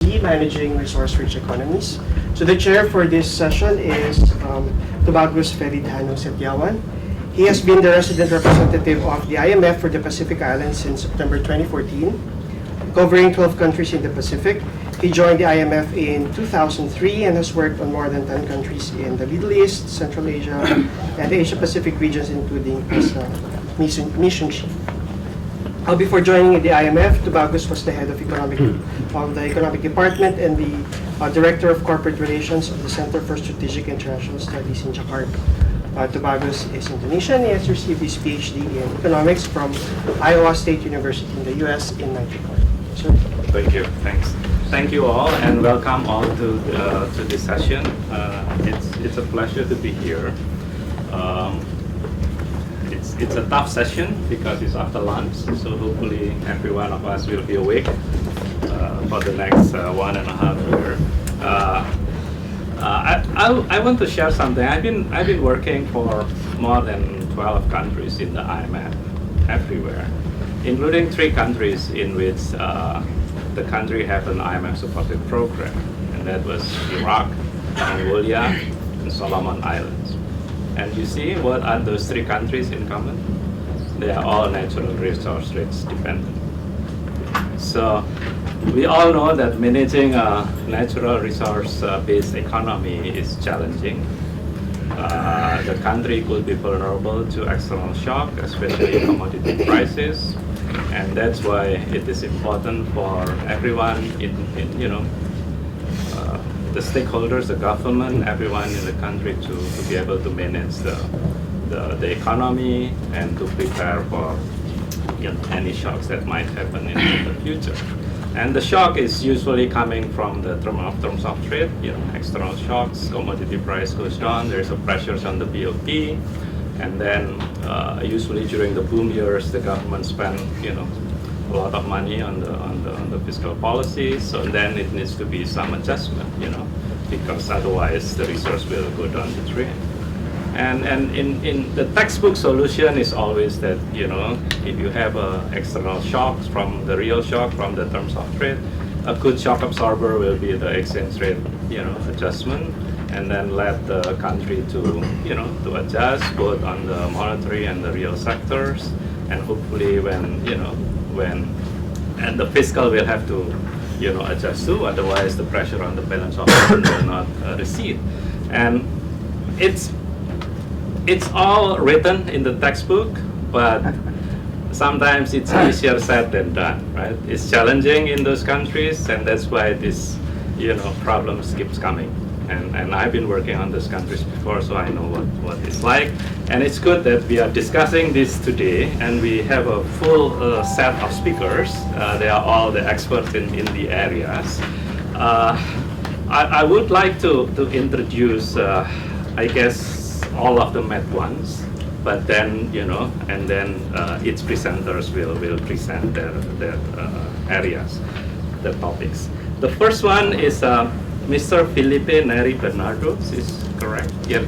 PhD, Managing Resource-Rich Economies. So the chair for this session is Tubagus Feridhanusetyawan. He has been the resident representative of the IMF for the Pacific Islands since September 2014, covering 12 countries in the Pacific. He joined the IMF in 2003 and has worked on more than 10 countries in the Middle East, Central Asia, and Asia-Pacific regions, including as mission chief. Before joining the IMF, Tubagus was the head of the Economic Department and the Director of Corporate Relations of the Center for Strategic International Studies in Jakarta. Tubagus is Indonesian. He has received his PhD in economics from Iowa State University in the US in 1994. Sir? Thank you. Thanks. Thank you all, and welcome all to this session. It's a pleasure to be here. It's a tough session because it's after lunch, so hopefully every one of us will be awake for the next 1.5 years. I want to share something. I've been working for more than 12 countries in the IMF, everywhere, including 3 countries in which the country have an IMF supported program, and that was Iraq, Mongolia, and Solomon Islands. And you see, what are those 3 countries in common? They are all natural resource rich dependent. So we all know that managing a natural resource based economy is challenging. The country could be vulnerable to external shock, especially commodity prices, and that's why it is important for everyone the stakeholders, the government, everyone in the country to be able to manage the economy and to prepare for any shocks that might happen in the future. And the shock is usually coming from the terms of trade, external shocks, commodity price goes down, there's a pressures on the BOP, and then usually during the boom years, the government spend a lot of money on the fiscal policy. So then it needs to be some adjustment, because otherwise the resource will go down the drain. And in the textbook solution is always that if you have external shocks from the real shock from the terms of trade, a good shock absorber will be the exchange rate adjustment, and then let the country to adjust both on the monetary and the real sectors, and hopefully and the fiscal will have to adjust too, otherwise the pressure on the balance of payments will not recede. And it's all written in the textbook, but sometimes it's easier said than done, right? It's challenging in those countries, and that's why this problems keeps coming. And I've been working on those countries before, so I know what it's like. And it's good that we are discussing this today, and we have a full set of speakers. They are all the experts in the areas. I would like to introduce, I guess, all of them at once, but then, and then each presenters will present their areas, their topics. The first one is Mr. Filipe Nery Bernardo, is correct? Yep.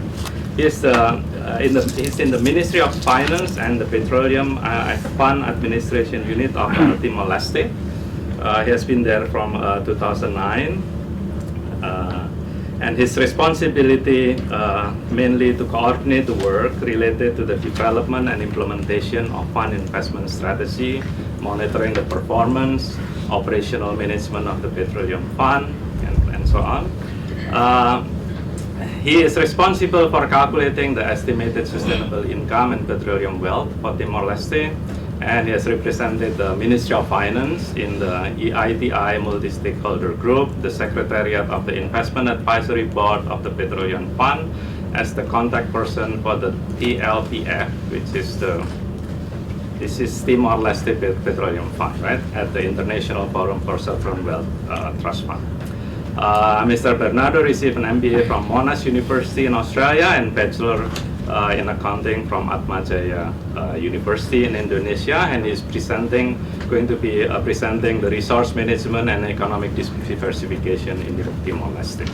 He's in the Ministry of Finance and the Petroleum Fund Administration Unit of Timor-Leste. He has been there from 2009. And his responsibility mainly to coordinate the work related to the development and implementation of fund investment strategy, monitoring the performance, operational management of the petroleum fund, and so on. He is responsible for calculating the estimated sustainable income and petroleum wealth for Timor-Leste, and he has represented the Ministry of Finance in the EITI multi-stakeholder group, the Secretariat of the Investment Advisory Board of the Petroleum Fund, as the contact person for the TLPF, which is this is Timor-Leste Petroleum Fund, right, at the International Forum for Sovereign Wealth Trust Fund. Mr. Bernardo received an MBA from Monash University in Australia and Bachelor in Accounting from Atmajaya University in Indonesia, and is going to be presenting the resource management and economic diversification in Timor-Leste.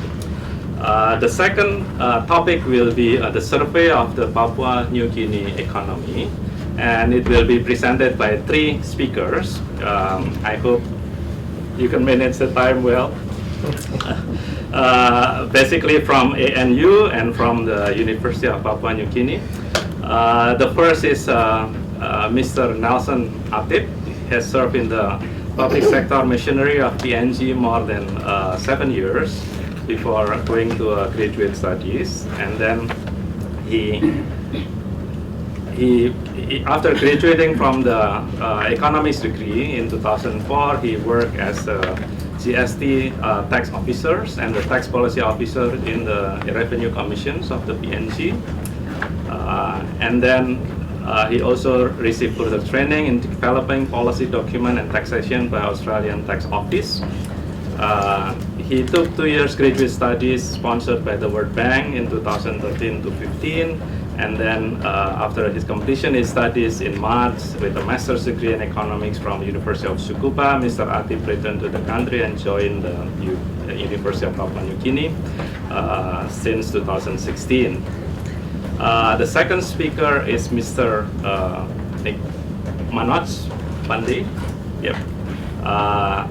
The second topic will be the survey of the Papua New Guinea economy, and it will be presented by 3 speakers. I hope you can manage the time well. basically from ANU and from the University of Papua New Guinea. The first is Mr. Nelson Atip. He has served in the public sector machinery of PNG more than 7 years before going to graduate studies. And then after graduating from the Economies degree in 2004, he worked as a GST tax officers and the tax policy officer in the revenue commissions of the PNG. And then he also received further training in developing policy document and taxation by Australian Tax Office. He took 2 years graduate studies sponsored by the World Bank in 2013 to 15. And then after his completion his studies in March with a master's degree in economics from University of Suva, Mr. Atip returned to the country and joined the University of Papua New Guinea since 2016. The second speaker is Mr. Manoj Pandey. Yep.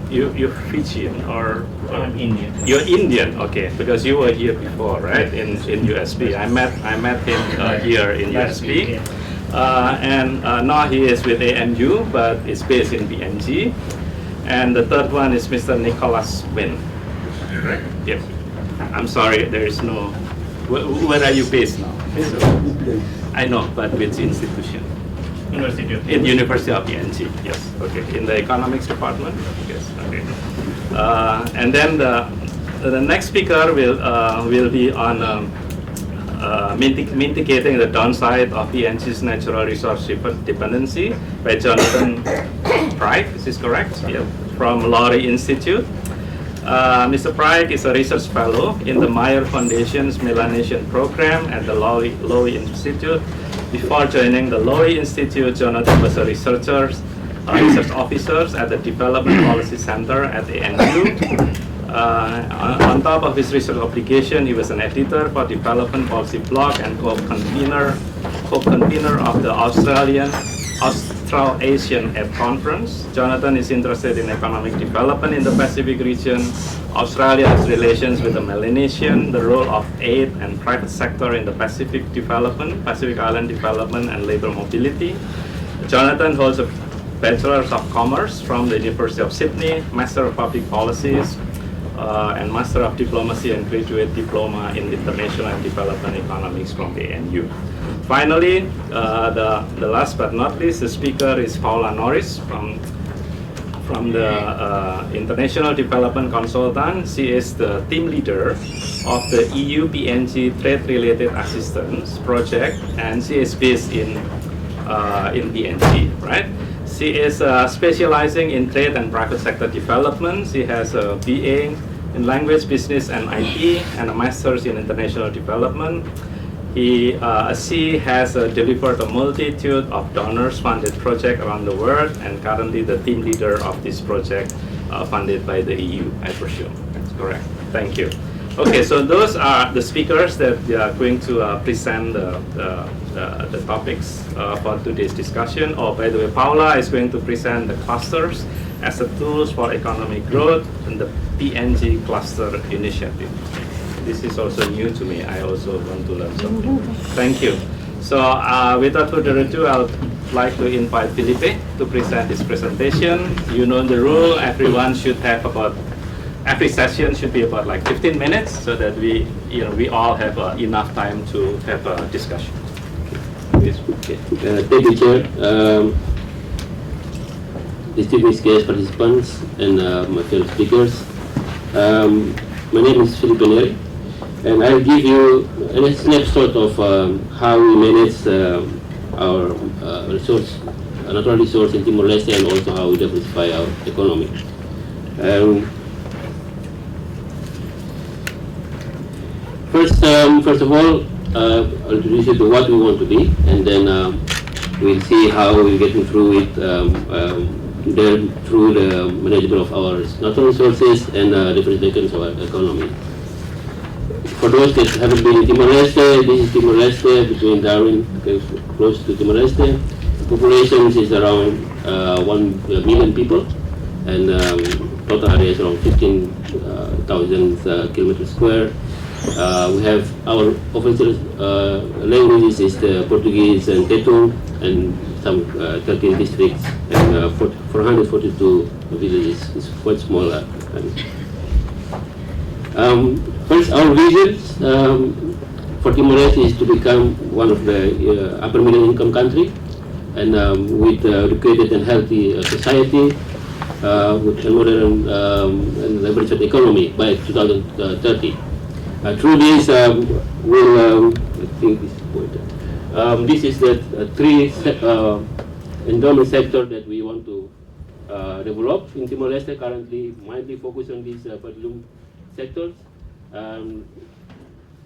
You're Fijian or I'm Indian. You're Indian, okay? Because you were here before, right? In USB. I met him here in USB, and now he is with ANU, but is based in PNG. And the third one is Mr. Nicholas Wynn. Right? Yep. I'm sorry, there is no. Where are you based now? I know, but which institution? University. In University of PNG, yes. Okay. In the economics department, yes. Okay. And then the next speaker will be on mitigating the downside of PNG's natural resource dependency by Jonathan Pryke. Is this correct? Yeah. From Lowy Institute. Mr. Pryke is a research fellow in the Meyer Foundation's Melanesian program at the Lowy Institute. Before joining the Lowy Institute, Jonathan was a research officer at the Development Policy Center at the ANU. On top of his research obligation, he was an editor for Development Policy blog and co-convener of the Australasian Aid Conference. Jonathan is interested in economic development in the Pacific region, Australia's relations with the Melanesian, the role of aid and private sector in the Pacific Island development and labor mobility. Jonathan holds a Bachelor's of Commerce from the University of Sydney, Master of Public Policies, and Master of Diplomacy and Graduate Diploma in International and Development Economics from the ANU. Finally, the last but not least, the speaker is Paula Norris from the International Development Consultant. She is the team leader of the EU PNG Trade-Related Assistance Project, and she is based in PNG, right? She is specializing in trade and private sector development. She has a BA in Language, Business and IT and a Master's in International Development. She has delivered a multitude of donors-funded projects around the world and currently the team leader of this project funded by the EU, I presume. That's correct. Thank you. Okay, so those are the speakers that are going to present the topics for today's discussion. Oh, by the way, Paula is going to present the clusters as a tools for economic growth and the PNG Cluster Initiative. This is also new to me. I also want to learn something. Thank you. So without further ado, I would like to invite Filipe to present his presentation. You know the rule, everyone should have every session should be about like 15 minutes so that we all have enough time to have a discussion. Please. Okay. Thank you, Chair. Distinguished guest participants and my fellow speakers. My name is Filipe Nery, and I'll give you a snapshot of how we manage our natural resource in Timor-Leste and also how we diversify our economy. First of all, I'll introduce you to what we want to be, and then we'll see how we're getting through it, through the management of our natural resources and diversification of our economy. For those that haven't been in Timor-Leste, this is Timor-Leste, between Darwin, close to Timor-Leste. The population is around 1 million people, and total area is around 15,000 kilometers square. We have our official languages is the Portuguese and Tetum, and some 13 districts and 442 villages. It's quite small. First, our visions for Timor-Leste is to become one of the upper middle income country, and with educated and healthy society, with a modern and diversified economy by 2030. Through this, we'll, I think this is important. This is the three endowment sector that we want to develop in Timor-Leste. Currently, mainly focus on these petroleum sectors.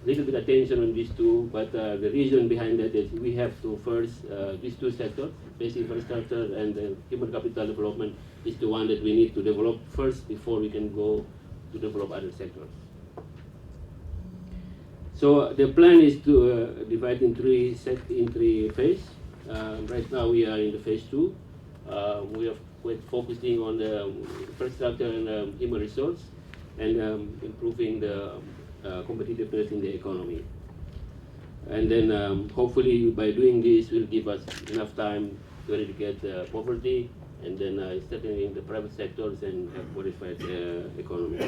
Little bit attention on these two, but the reason behind that is we have to first, these two sectors, basic infrastructure and human capital development, is the one that we need to develop first before we can go to develop other sectors. So the plan is to divide in three phases. Right now we are in the phase 2. We are quite focusing on the infrastructure and human resource, and improving the competitiveness in the economy. And then hopefully by doing this will give us enough time to eradicate poverty, and then strengthening the private sectors and have modified economy.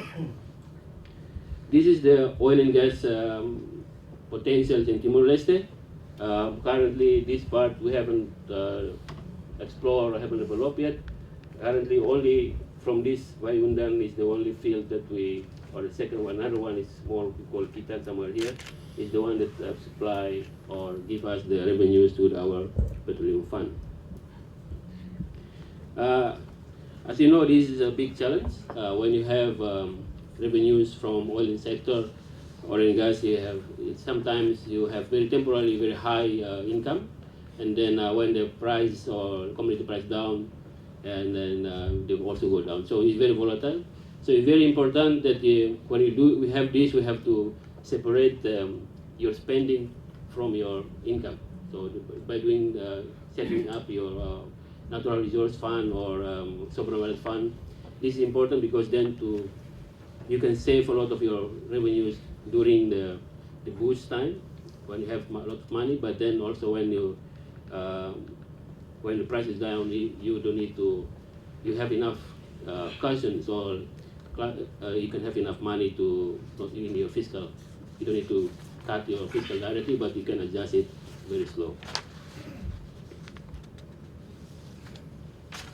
This is the oil and gas potentials in Timor-Leste. Currently, this part we haven't explored or haven't developed yet. Currently, only from this Wayundan is the only field that we, or the second one, another one is more we call Kitan somewhere here, is the one that supply or give us the revenues to our petroleum fund. As you know, this is a big challenge. When you have revenues from oil and sector, oil and gas, you have sometimes you have very temporarily very high income, and then when the price or commodity price down, and then they also go down. So it's very volatile. So it's very important that when we have this, we have to separate your spending from your income. So by doing setting up your natural resource fund or sovereign wealth fund, this is important because then you can save a lot of your revenues during the boost time when you have a lot of money, but then also when the price is down, you don't need to, you have enough cushions, or you can have enough money to, not in your fiscal, you don't need to cut your fiscal directly, but you can adjust it very slow.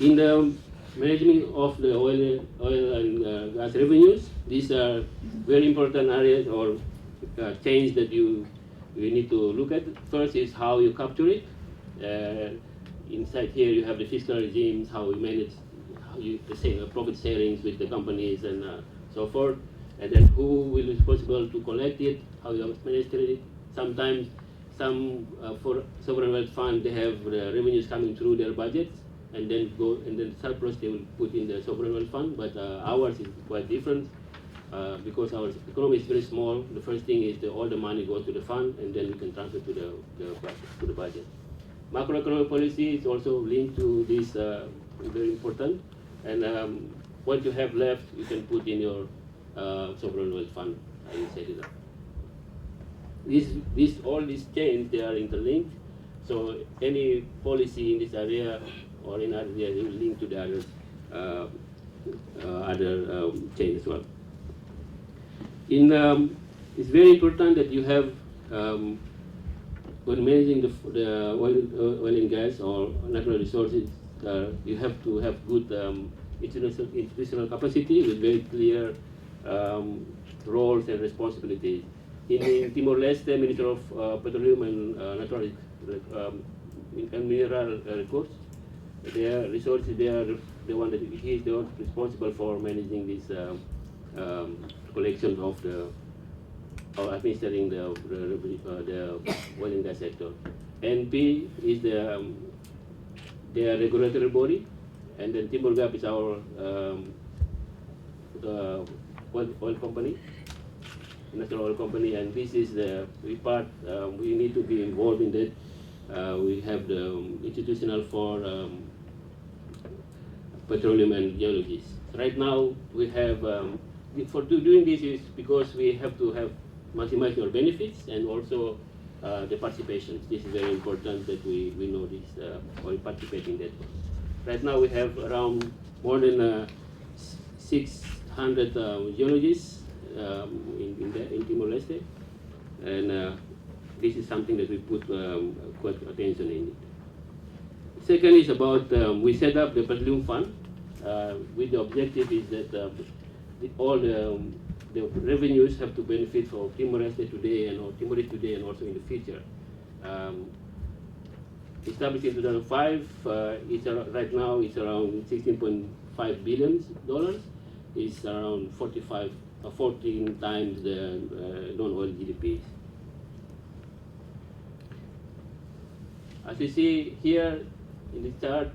In the management of the oil and gas revenues, these are very important areas or change that you need to look at. First is how you capture it. Inside here you have the fiscal regimes, how we manage the profit sharings with the companies and so forth. And then who will be responsible to collect it, how you administer it. Sometimes for sovereign wealth fund, they have the revenues coming through their budgets, and then surplus they will put in the sovereign wealth fund. But ours is quite different because our economy is very small. The first thing is all the money goes to the fund, and then we can transfer to the budget. Macroeconomic policy is also linked to this, very important. And what you have left, you can put in your sovereign wealth fund. I will set it up. All these chains, they are interlinked. So any policy in this area or in other area will link to the other chain as well. It's very important that you have, when managing the oil and gas or natural resources, you have to have good institutional capacity with very clear roles and responsibilities. In Timor-Leste, Minister of Petroleum and Natural and Mineral Resources, their resources, they are the one that he is the one responsible for managing this collection of or administering the oil and gas sector. NP is their regulatory body, and then Timor-Gap is our oil company, national oil company, and this is we need to be involved in that. We have the institutional for petroleum and geologies. Right now, we have, for doing this is because we have to have maximize your benefits and also the participation. This is very important that we know this or participate in that one. Right now, we have around more than 600 geologists in Timor-Leste, and this is something that we put quite attention in it. Second is about, we set up the Petroleum Fund with the objective is that all the revenues have to benefit for Timor-Leste today and or Timor-Leste today and also in the future. Established in 2005, right now it's around $16.5 billion. It's around 14 times the non-oil GDP. As you see here in the chart,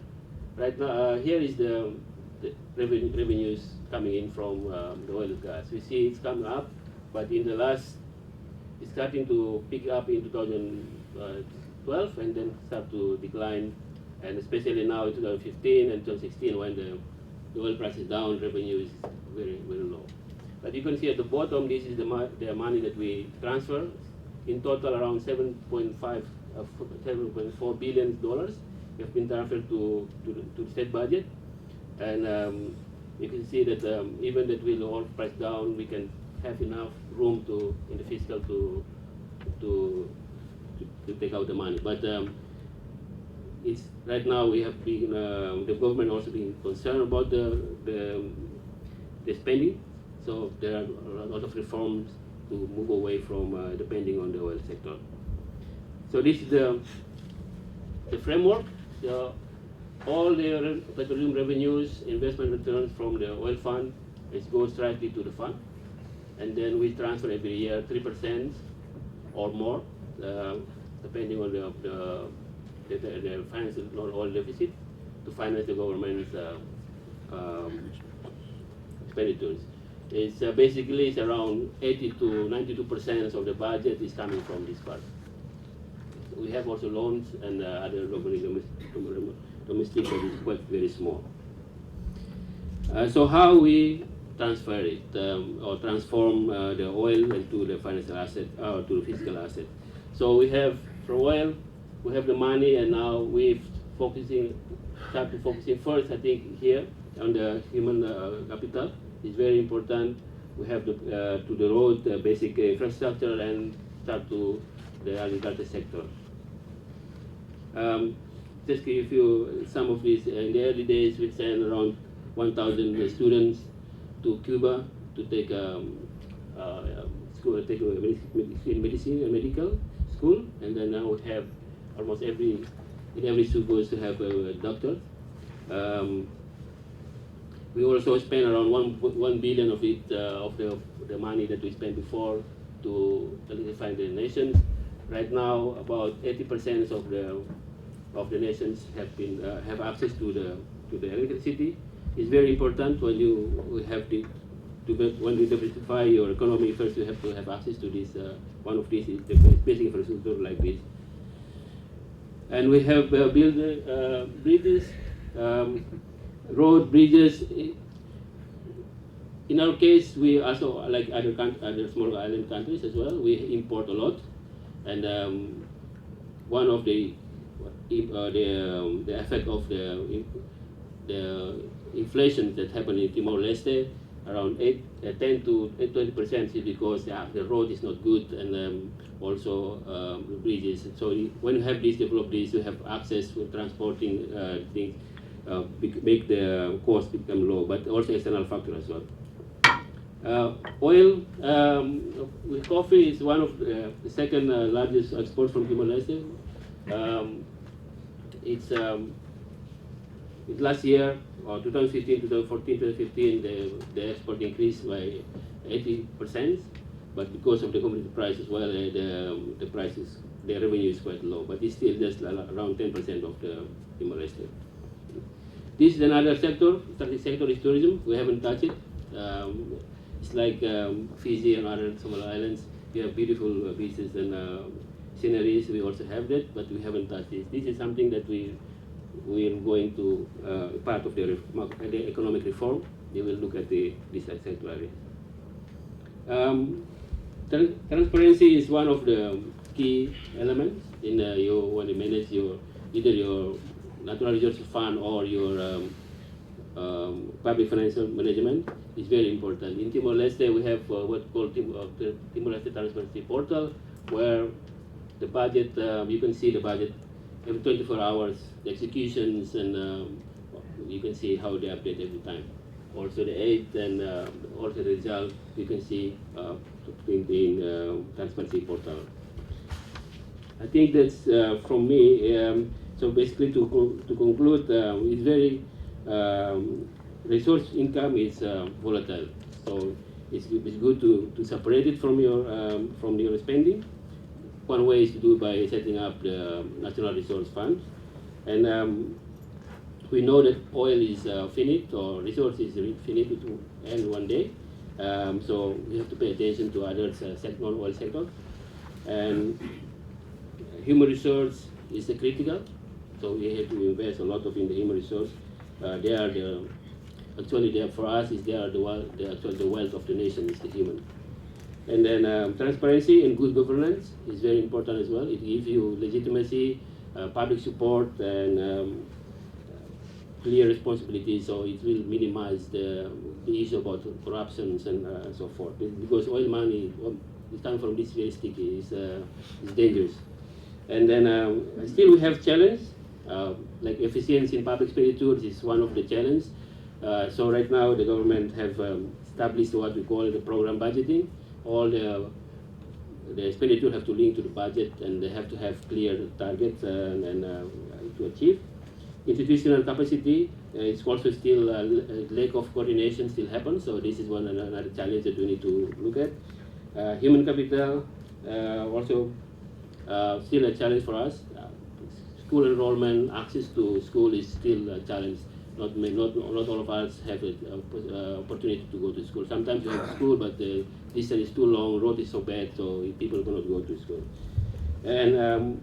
right now here is the revenues coming in from the oil and gas. We see it's coming up, but in the last, it's starting to pick up in 2012 and then start to decline, and especially now in 2015 and 2016 when the oil price is down, revenue is very, very low. But you can see at the bottom, this is the money that we transfer. In total, around $7.4 billion have been transferred to the state budget. And you can see that even that with the oil price down, we can have enough room in the fiscal to take out the money. But it's right now we have been the government also being concerned about the spending. So there are a lot of reforms to move away from depending on the oil sector. So this is the framework. So all the petroleum revenues, investment returns from the oil fund, it goes directly to the fund, and then we transfer every year 3% or more, depending on the financial non-oil deficit, to finance the government's expenditures. It's basically it's around 80 to 92% of the budget is coming from this part. We have also loans and other locally domestic, but it's quite very small. So how we transfer it or transform the oil into the financial asset or to the fiscal asset. So we have from oil, we have the money, and now we've started focusing first, I think, here on the human capital. It's very important. We have to the road, basic infrastructure, and start to the agriculture sector. Just give you some of these. In the early days, we sent around 1,000 students to Cuba to take school, take medicine, medical school, and then now we have almost in every Suva to have a doctor. We also spend around 1 billion of it of the money that we spent before to electrify the nations. Right now, about 80% of the nations have access to the electricity. It's very important when you when you diversify your economy. First, you have to have access to this. One of these is the basic infrastructure like this. And we have built bridges, road bridges. In our case, we also, like other small island countries as well, we import a lot. And one of the effect of the inflation that happened in Timor-Leste, around 10 to 20% is because the road is not good, and also bridges. So when you have this, develop this, you have access to transporting things, make the cost become low, but also external factor as well. Oil with coffee is one of the second largest export from Timor-Leste. It's last year, or 2015, 2014, 2015, the export increased by 80%, but because of the commodity price as well, the prices, the revenue is quite low, but it's still just around 10% of the Timor-Leste. This is another sector. The sector is tourism. We haven't touched it. It's like Fiji and other small islands. We have beautiful beaches and sceneries. We also have that, but we haven't touched this. This is something that we are going to part of the economic reform they will look at these sector areas. Transparency is one of the key elements in when you manage either your natural resource fund or your public financial management. Is very important. In Timor-Leste, we have what's called the Timor-Leste Transparency Portal, where the budget, you can see the budget every 24 hours, the executions, and you can see how they update every time. Also the aid and also the result, you can see in the Transparency Portal. I think that's from me. So basically to conclude, it's very, resource income is volatile. So it's good to separate it from your spending. One way is to do by setting up the National Resource Fund. And we know that oil is finite, or resource is finite to end one day. So we have to pay attention to other non-oil sectors. And human resource is critical. So we have to invest a lot in the human resource. They are for us, they are the wealth of the nation is the human. And then transparency and good governance is very important as well. It gives you legitimacy, public support, and clear responsibility. So it will minimize the issue about corruptions and so forth. Because oil money, it comes from this very sticky, it's dangerous. And then still we have challenge. Like efficiency in public expenditures is one of the challenges. So right now the government have established what we call the program budgeting. All the expenditure have to link to the budget, and they have to have clear targets and to achieve. Institutional capacity is also still a lack of coordination still happens. So this is another challenge that we need to look at. Human capital also still a challenge for us. School enrollment, access to school is still a challenge. Not all of us have an opportunity to go to school. Sometimes you have school, but the distance is too long, road is so bad, so people cannot go to school. And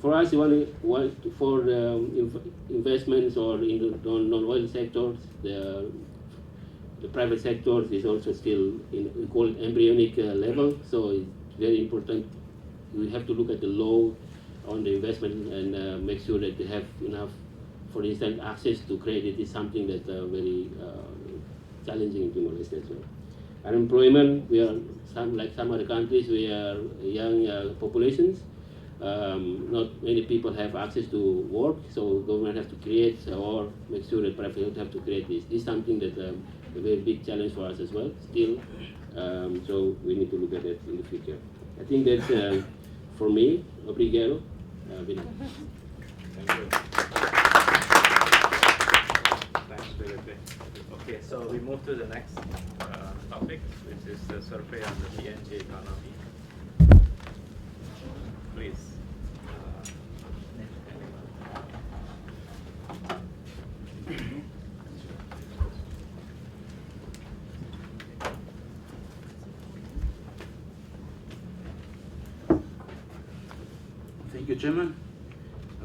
for us, for investments or in the non-oil sectors, the private sector is also still we call it embryonic level. So it's very important. We have to look at the law on the investment and make sure that they have enough. For instance, access to credit is something that's very challenging in Timor-Leste as well. Unemployment, we are like some other countries, we are young populations. Not many people have access to work, so government have to create or make sure that private have to create this. This is something that a very big challenge for us as well. Still, so we need to look at it in the future. I think that's for me. Obrigado. Thank you. Thanks, Filipe. Okay, so we move to the next topic, which is the survey on the PNG economy. Please. Thank you, Chairman.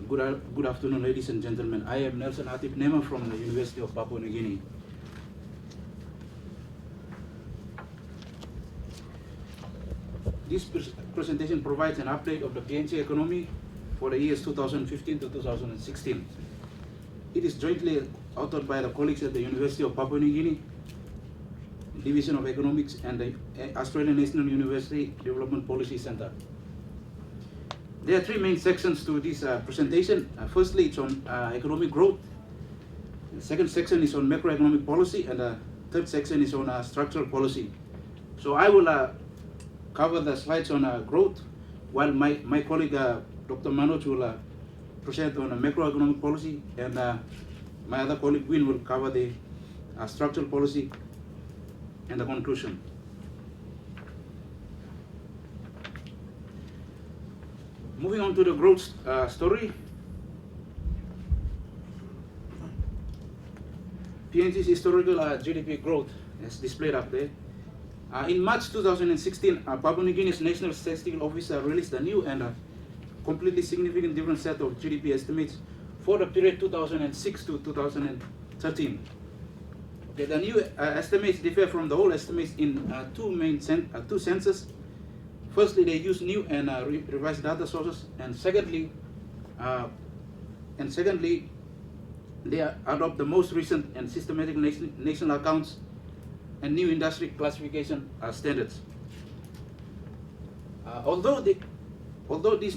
Good afternoon, ladies and gentlemen. I am Nelson Atip Nema from the University of Papua New Guinea. This presentation provides an update of the PNG economy for the years 2015 to 2016. It is jointly authored by the colleagues at the University of Papua New Guinea, Division of Economics, and the Australian National University Development Policy Center. There are three main sections to this presentation. Firstly, it's on economic growth. The second section is on macroeconomic policy, and the third section is on structural policy. So I will cover the slides on growth, while my colleague Dr. Manoj will present on macroeconomic policy, and my other colleague Win will cover the structural policy and the conclusion. Moving on to the growth story. PNG's historical GDP growth is displayed up there. In March 2016, Papua New Guinea's National Statistical Office released a new and completely significant different set of GDP estimates for the period 2006 to 2013. Okay, the new estimates differ from the old estimates in two senses. Firstly, they use new and revised data sources, and secondly, they adopt the most recent and systematic national accounts and new industry classification standards. Although these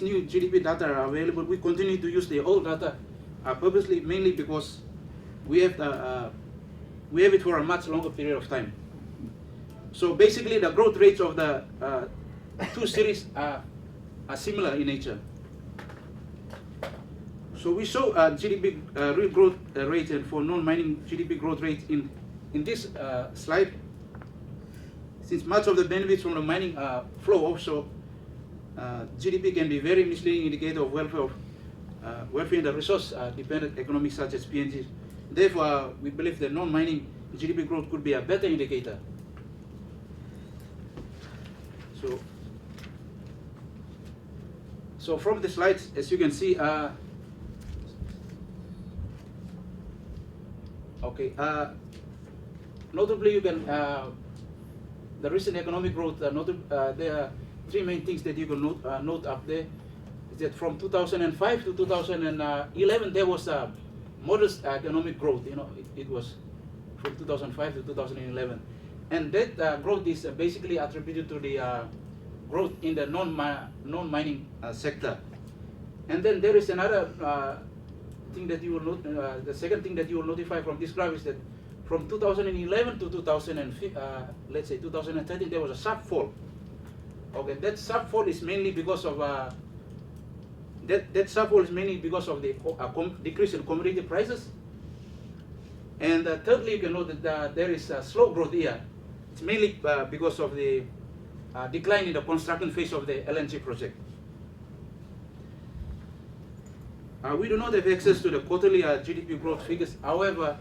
new GDP data are available, we continue to use the old data purposely, mainly because we have it for a much longer period of time. So basically, the growth rates of the two series are similar in nature. So we show GDP real growth rate and for non-mining GDP growth rate in this slide. Since much of the benefits from the mining flow offshore, GDP can be very misleading indicator of welfare in the resource-dependent economies such as PNG. Therefore, we believe that non-mining GDP growth could be a better indicator. So from the slides, as you can see, notably you can the recent economic growth. There are three main things that you can note up there. Is that from 2005 to 2011 there was a modest economic growth. It was from 2005 to 2011, and that growth is basically attributed to the growth in the non-mining sector. And then there is another thing that you will note. The second thing that you will notify from this graph is that from 2011 to 2013, there was a sharp fall. Okay, that sharp fall is mainly because of the decrease in commodity prices. And thirdly, you can note that there is a slow growth here. It's mainly because of the decline in the construction phase of the LNG project. We do not have access to the quarterly GDP growth figures. However,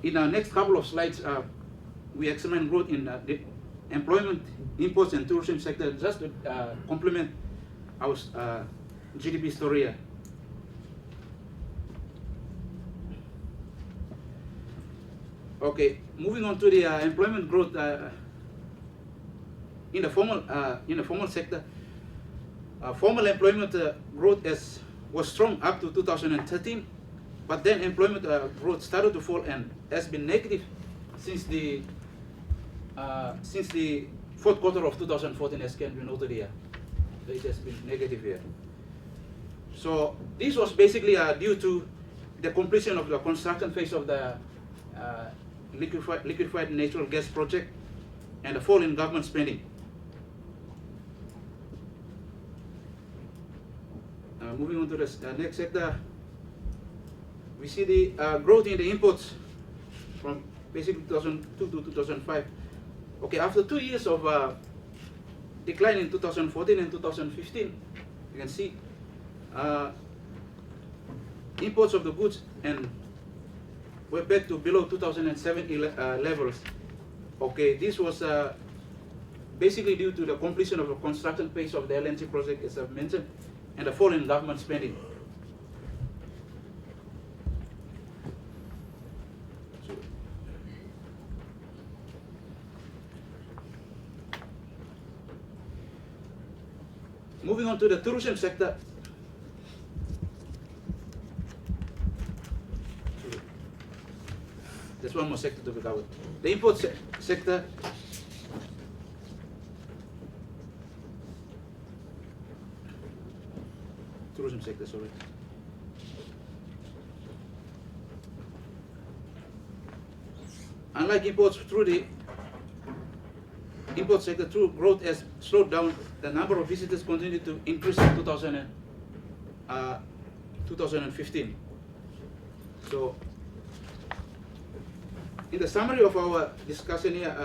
in our next couple of slides, we examine growth in the employment, imports, and tourism sector just to complement our GDP story here. Okay, moving on to the employment growth in the formal sector. Formal employment growth was strong up to 2013, but then employment growth started to fall and has been negative since the fourth quarter of 2014, as can be noted here. It has been negative here. So this was basically due to the completion of the construction phase of the liquefied natural gas project and the fall in government spending. Moving on to the next sector, we see the growth in the imports from basically 2002 to 2005. Okay, after 2 years of decline in 2014 and 2015, you can see imports of the goods and were back to below 2007 levels. Okay, this was basically due to the completion of the construction phase of the LNG project, as I've mentioned, and the fall in government spending. Moving on to the tourism sector. There's one more sector to be covered. The import sector. Tourism sector, sorry. Unlike imports, through the import sector, through growth has slowed down. The number of visitors continued to increase in 2015. So, in the summary of our discussion here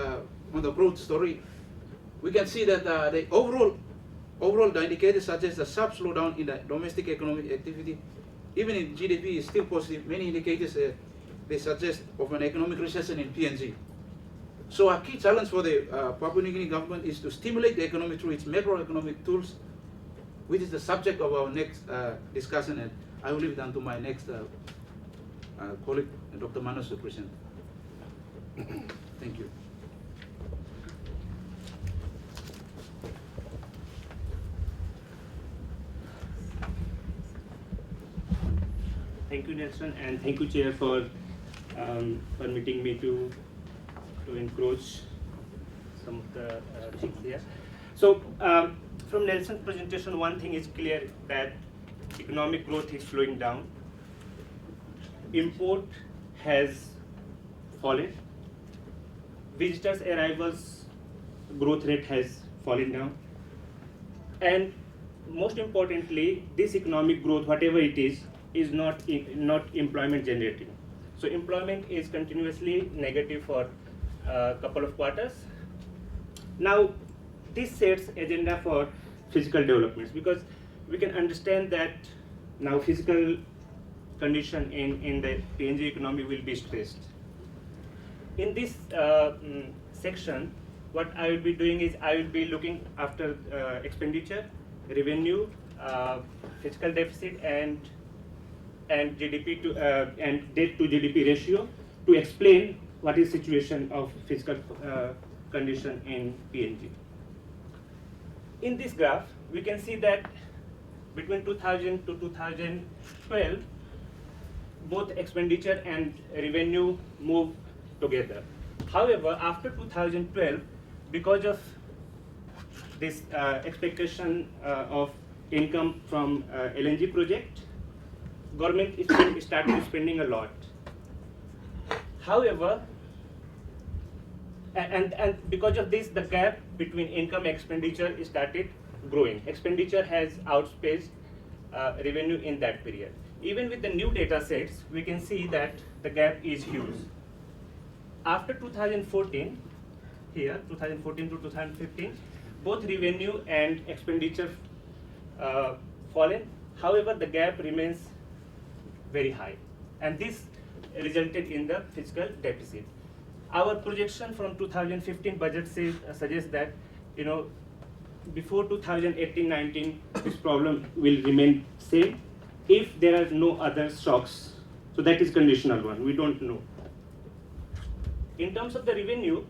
on the growth story, we can see that the overall the indicators suggest a sharp slowdown in the domestic economic activity. Even in GDP is still positive. Many indicators they suggest of an economic recession in PNG. So a key challenge for the Papua New Guinea government is to stimulate the economy through its macroeconomic tools, which is the subject of our next discussion, and I will leave it down to my next colleague, Dr. Manos, to present. Thank you. Thank you, Nelson, and thank you, Chair, for permitting me to encroach some of the things here. So, from Nelson's presentation, one thing is clear, that economic growth is slowing down. Import has fallen. Visitors' arrivals growth rate has fallen down. And most importantly, this economic growth, whatever it is not employment generating. So employment is continuously negative for a couple of quarters. Now, this sets agenda for physical developments, because we can understand that now physical condition in the PNG economy will be stressed. In this section, what I will be doing is I will be looking after expenditure, revenue, fiscal deficit, and GDP to and debt to GDP ratio, to explain what is situation of fiscal condition in PNG. In this graph, we can see that between 2000 to 2012, both expenditure and revenue move together. However, after 2012, because of this expectation of income from LNG project, government started spending a lot. However, and because of this, the gap between income and expenditure started growing. Expenditure has outpaced revenue in that period. Even with the new data sets, we can see that the gap is huge. After 2014, here, 2014 to 2015, both revenue and expenditure fallen. However, the gap remains very high, and this resulted in the fiscal deficit. Our projection from 2015 budget suggests that, before 2018-19, this problem will remain same if there are no other shocks. So that is conditional one, we don't know. In terms of the revenue,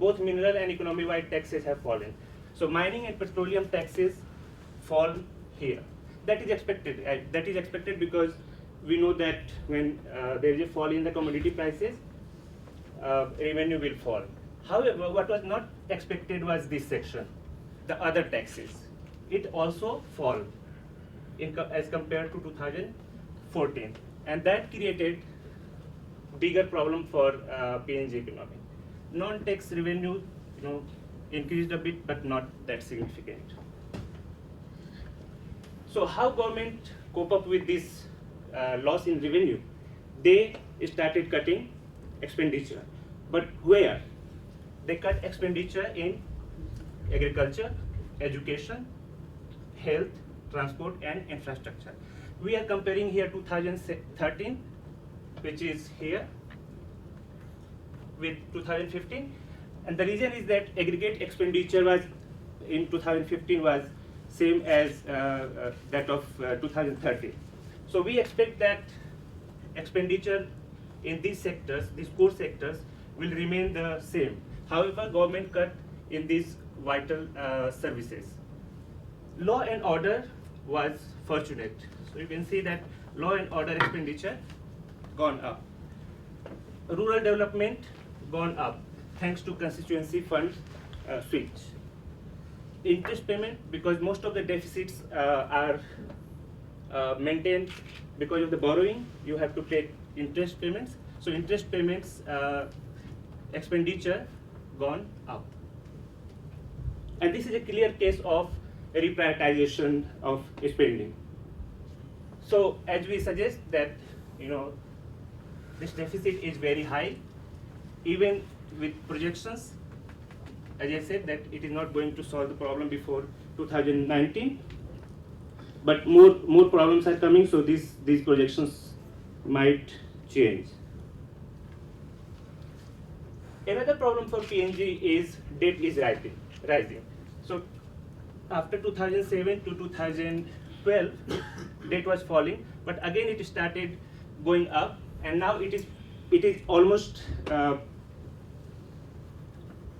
both mineral and economy-wide taxes have fallen. So mining and petroleum taxes fall here. That is expected. That is expected because we know that when there is a fall in the commodity prices, revenue will fall. However, what was not expected was this section, the other taxes. It also fall as compared to 2014, and that created bigger problem for PNG economy. Non-tax revenue, increased a bit, but not that significant. So how government cope up with this loss in revenue? They started cutting expenditure, but where? They cut expenditure in agriculture, education, health, transport, and infrastructure. We are comparing here 2013, which is here, with 2015, and the reason is that aggregate expenditure was in 2015 was same as that of 2013. So we expect that expenditure in these sectors, these core sectors, will remain the same. However, government cut in these vital services. Law and order was fortunate. So you can see that law and order expenditure gone up. Rural development gone up thanks to constituency funds switch. Interest payment, because most of the deficits are maintained because of the borrowing, you have to pay interest payments. So interest payments expenditure gone up. And this is a clear case of reprioritization of spending. So as we suggest that, this deficit is very high, even with projections, as I said, that it is not going to solve the problem before 2019, but more problems are coming, so these projections might change. Another problem for PNG is debt is rising. So after 2007 to 2012, debt was falling, but again it started going up, and now it is it is almost to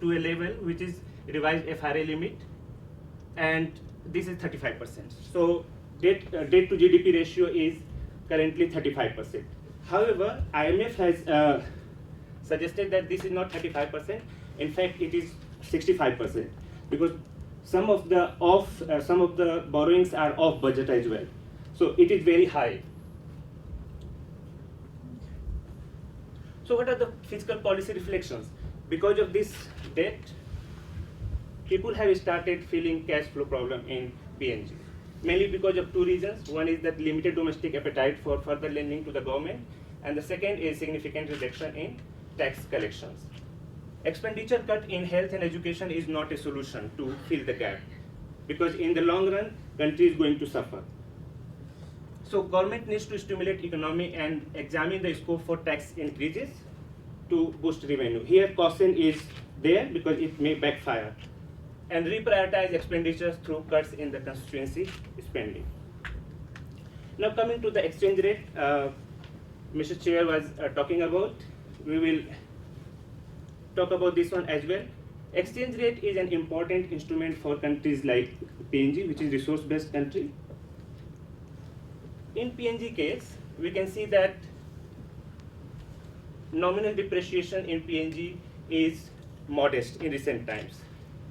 a level which is revised FRA limit, and this is 35%. So debt to GDP ratio is currently 35%. However, IMF has suggested that this is not 35%. In fact, it is 65%, because some of the borrowings are off budget as well. So it is very high. So what are the fiscal policy reflections? Because of this debt, people have started feeling cash flow problem in PNG, mainly because of two reasons. One is that limited domestic appetite for further lending to the government, and the second is significant reduction in tax collections. Expenditure cut in health and education is not a solution to fill the gap, because in the long run, country is going to suffer. So government needs to stimulate economy and examine the scope for tax increases to boost revenue. Here caution is there because it may backfire. And reprioritize expenditures through cuts in the constituency spending. Now coming to the exchange rate, Mr. Chair was talking about, we will talk about this one as well. Exchange rate is an important instrument for countries like PNG, which is resource-based country. In PNG case, we can see that nominal depreciation in PNG is modest in recent times.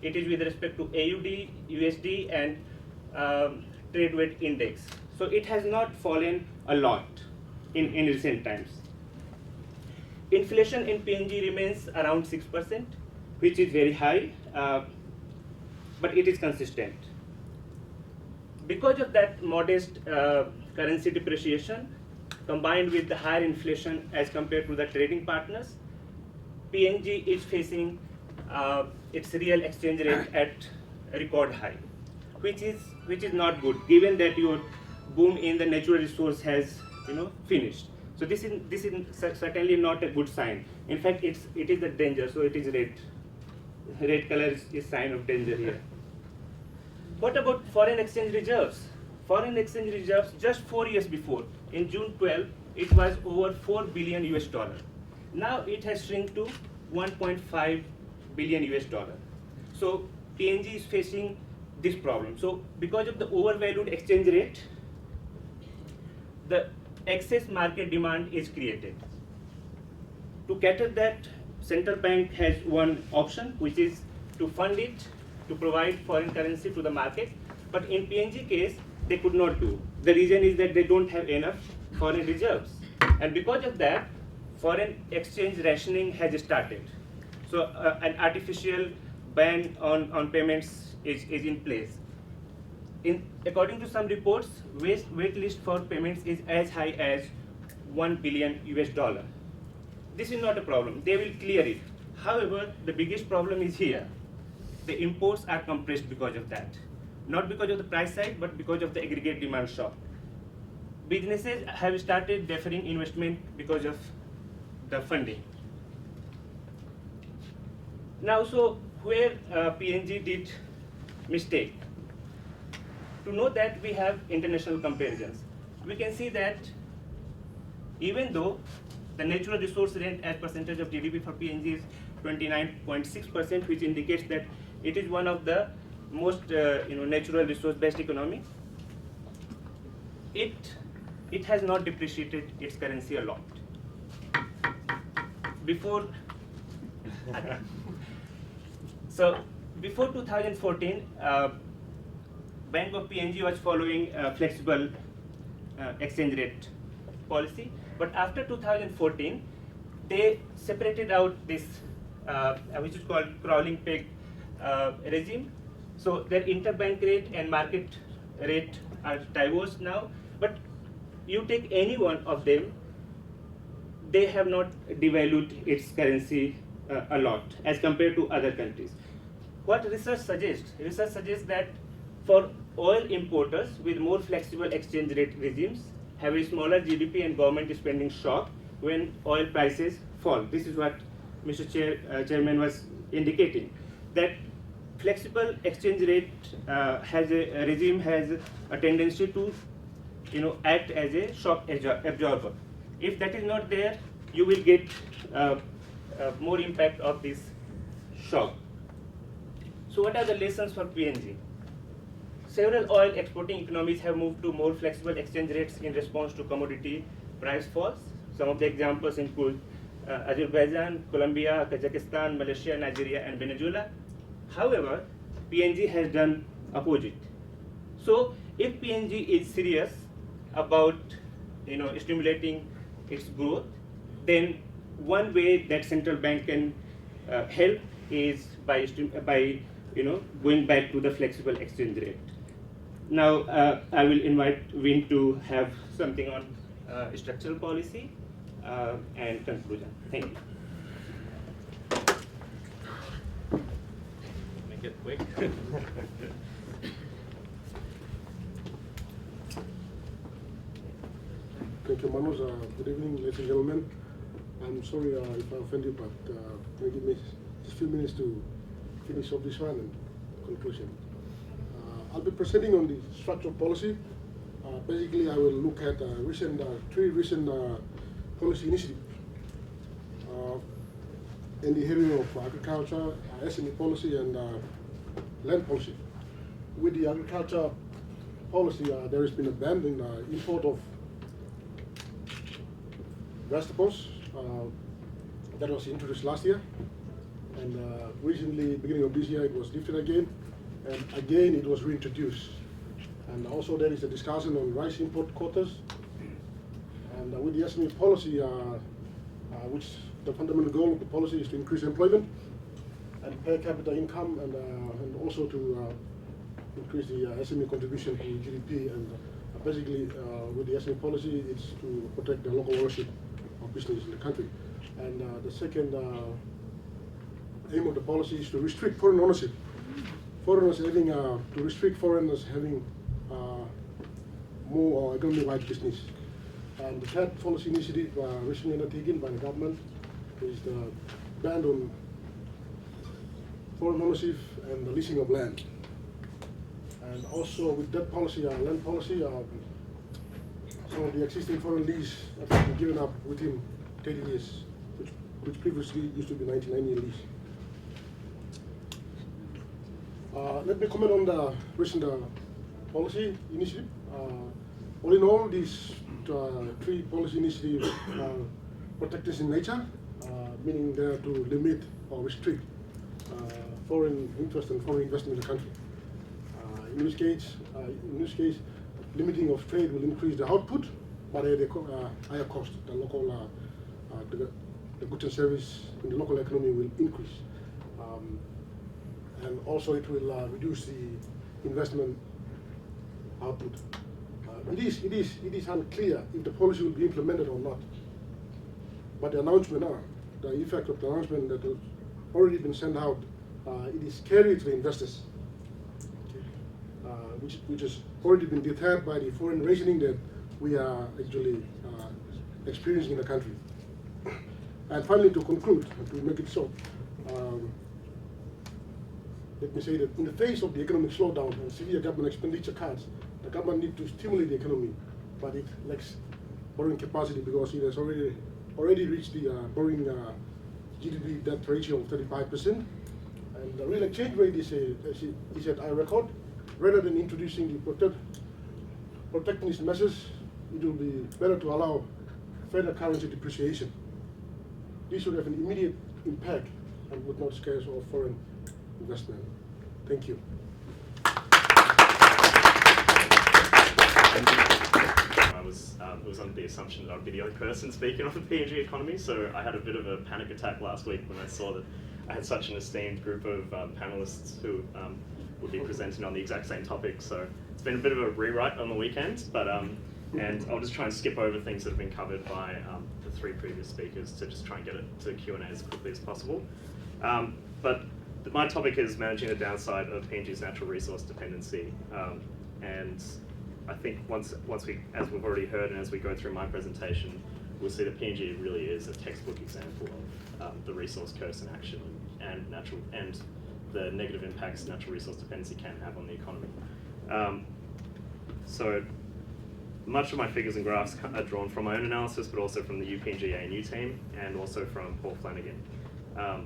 It is with respect to AUD, USD, and trade weight index. So it has not fallen a lot in recent times. Inflation in PNG remains around 6%, which is very high, but it is consistent. Because of that modest currency depreciation, combined with the higher inflation as compared to the trading partners, PNG is facing its real exchange rate at a record high, which is not good, given that your boom in the natural resource has finished. So this is certainly not a good sign. In fact, it is a danger. So it is red. Red color is sign of danger here. What about foreign exchange reserves? Foreign exchange reserves just 4 years before, in June 12, it was over $4 billion US. Now it has shrunk to 1.5 billion US dollar. So PNG is facing this problem. So because of the overvalued exchange rate, the excess market demand is created. To cater that, central bank has one option, which is to fund it, to provide foreign currency to the market. But in PNG case, they could not do. The reason is that they don't have enough foreign reserves. And because of that, foreign exchange rationing has started. So an artificial ban on payments is in place. According to some reports, wait list for payments is as high as $1 billion US. This is not a problem. They will clear it. However, the biggest problem is here. The imports are compressed because of that. Not because of the price side, but because of the aggregate demand shock. Businesses have started deferring investment because of the funding. Now, so where PNG did mistake? To know that, we have international comparisons. We can see that even though the natural resource rent as percentage of GDP for PNG is 29.6%, which indicates that it is one of the most natural resource-based economy, it has not depreciated its currency a lot. Before 2014, Bank of PNG was following flexible exchange rate policy, but after 2014, they separated out this, which is called crawling peg regime. So their interbank rate and market rate are divorced now, but you take any one of them, they have not devalued its currency a lot as compared to other countries. What research suggests? Research suggests that for oil importers with more flexible exchange rate regimes have a smaller GDP and government spending shock when oil prices fall. This is what Mr. Chairman was indicating, that flexible exchange rate regime has a tendency to act as a shock absorber. If that is not there, you will get more impact of this shock. So what are the lessons for PNG? Several oil exporting economies have moved to more flexible exchange rates in response to commodity price falls. Some of the examples include Azerbaijan, Colombia, Kazakhstan, Malaysia, Nigeria, and Venezuela. However, PNG has done opposite. So if PNG is serious about stimulating its growth, then one way that central bank can help is by going back to the flexible exchange rate. Now I will invite Win to have something on structural policy and conclusion. Thank you. Make it quick. Thank you, Manoj. Good evening, ladies and gentlemen. I'm sorry if I offend you, but can you give me just a few minutes to finish off this one and conclusion. I'll be presenting on the structural policy. Basically, I will look at three recent policy initiatives in the area of agriculture, SME policy, and land policy. With the agriculture policy, there has been a ban in import of vegetables that was introduced last year, and recently, beginning of this year, it was lifted again, and again it was reintroduced. And also there is a discussion on rice import quotas, and with the SME policy, which the fundamental goal of the policy is to increase employment and per capita income, and also to increase the SME contribution to GDP, and basically with the SME policy, it's to protect the local ownership of business in the country. And the second aim of the policy is to restrict foreign ownership. To restrict foreigners having more economy-wide business. And the third policy initiative recently undertaken by the government is the ban on foreign ownership and the leasing of land. And also with that policy, land policy, some of the existing foreign lease have been given up within 30 years, which previously used to be 99-year lease. Let me comment on the recent policy initiative. All in all, these three policy initiatives are protectors in nature, meaning they are to limit or restrict foreign interest and foreign investment in the country. In this case, limiting of trade will increase the output, but at a higher cost. The local, the goods and service in the local economy will increase, and also it will reduce the investment output. It is unclear if the policy will be implemented or not. But the effect of the announcement that has already been sent out, it is scary to the investors, which has already been deterred by the foreign rationing that we are actually experiencing in the country. And finally, to conclude, to make it short, let me say that in the face of the economic slowdown and severe government expenditure cuts, the government needs to stimulate the economy, but it lacks borrowing capacity because it has already reached the borrowing GDP debt ratio of 35%, and the real exchange rate is at high record. Rather than introducing the protectionist measures, it will be better to allow further currency depreciation. This would have an immediate impact and would not scare off foreign investment. Thank you. It was under the assumption that I'd be the only person speaking on the PNG economy, so I had a bit of a panic attack last week when I saw that I had such an esteemed group of panelists who would be presenting on the exact same topic. So it's been a bit of a rewrite on the weekend, but and I'll just try and skip over things that have been covered by the three previous speakers to just try and get it to Q&A as quickly as possible. But my topic is managing the downside of PNG's natural resource dependency, and I think once we, as we've already heard, and as we go through my presentation, we'll see that PNG really is a textbook example of the resource curse in action and the negative impacts natural resource dependency can have on the economy. So much of my figures and graphs are drawn from my own analysis, but also from the UPNG ANU team, and also from Paul Flanagan.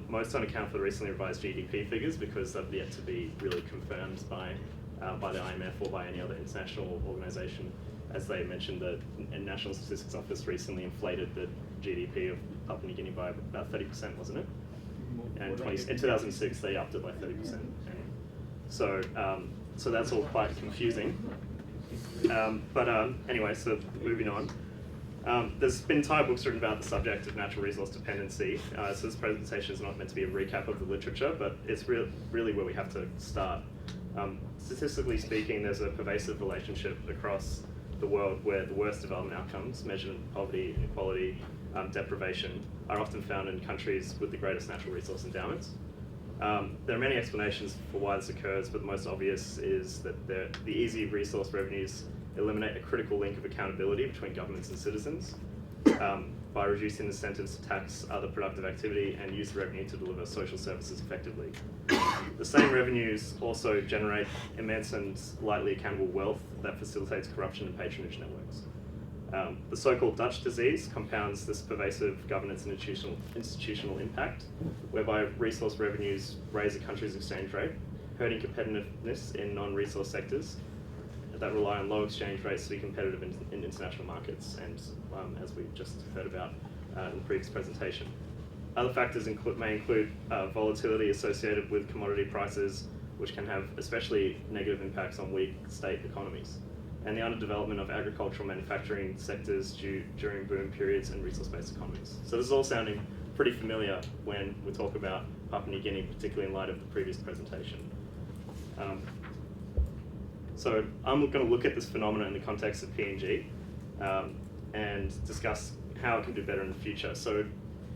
Most don't account for the recently revised GDP figures because they've yet to be really confirmed by the IMF or by any other international organisation. As they mentioned, the National Statistics Office recently inflated the GDP of Papua New Guinea by about 30%, wasn't it? And in 2006, they upped it by 30%. So that's all quite confusing. Anyway, so moving on. There's been entire books written about the subject of natural resource dependency. So this presentation is not meant to be a recap of the literature, but it's really where we have to start. Statistically speaking, there's a pervasive relationship across the world where the worst development outcomes, measured in poverty, inequality, deprivation, are often found in countries with the greatest natural resource endowments. There are many explanations for why this occurs, but the most obvious is that the easy resource revenues eliminate a critical link of accountability between governments and citizens by reducing incentives to tax other productive activity and use the revenue to deliver social services effectively. The same revenues also generate immense and lightly accountable wealth that facilitates corruption and patronage networks. The so-called Dutch disease compounds this pervasive governance and institutional impact, whereby resource revenues raise a country's exchange rate, hurting competitiveness in non-resource sectors that rely on low exchange rates to be competitive in international markets, and as we just heard about in the previous presentation. Other factors may include volatility associated with commodity prices, which can have especially negative impacts on weak state economies, and the underdevelopment of agricultural manufacturing sectors during boom periods and resource-based economies. So this is all sounding pretty familiar when we talk about Papua New Guinea, particularly in light of the previous presentation. So I'm going to look at this phenomenon in the context of PNG and discuss how it can do better in the future.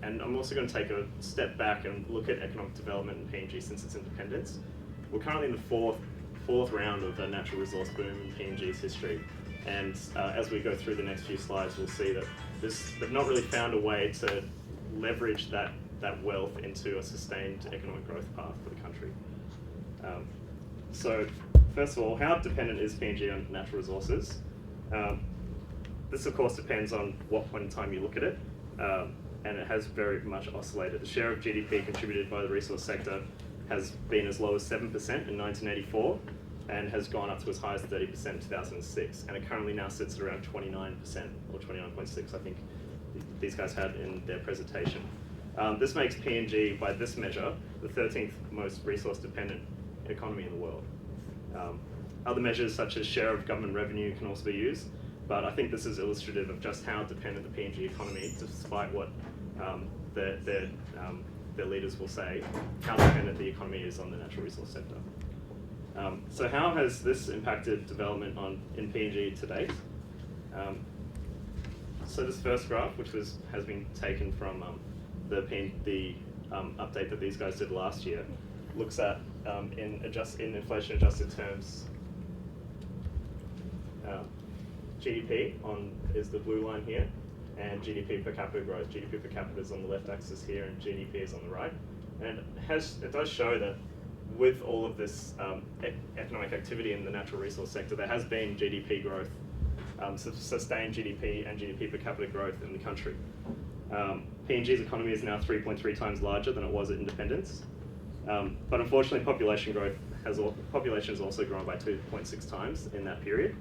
And I'm also going to take a step back and look at economic development in PNG since its independence. We're currently in the fourth round of a natural resource boom in PNG's history. And as we go through the next few slides, we'll see that they've not really found a way to leverage that wealth into a sustained economic growth path for the country. So first of all, how dependent is PNG on natural resources? This of course depends on what point in time you look at it, and it has very much oscillated. The share of GDP contributed by the resource sector has been as low as 7% in 1984 and has gone up to as high as 30% in 2006, and it currently now sits at around 29% or 29.6%, I think these guys had in their presentation. This makes PNG, by this measure, the 13th most resource dependent economy in the world. Other measures such as share of government revenue can also be used, but I think this is illustrative of just how dependent the PNG economy, despite what their leaders will say, how dependent the economy is on the natural resource sector. So how has this impacted development in PNG to date? So this first graph, which has been taken from the update that these guys did last year, looks at in inflation adjusted terms. GDP is the blue line here, and GDP per capita growth. GDP per capita is on the left axis here, and GDP is on the right. And it does show that with all of this economic activity in the natural resource sector, there has been GDP growth, sustained GDP and GDP per capita growth in the country. PNG's economy is now 3.3 times larger than it was at independence. But unfortunately, population has also grown by 2.6 times in that period.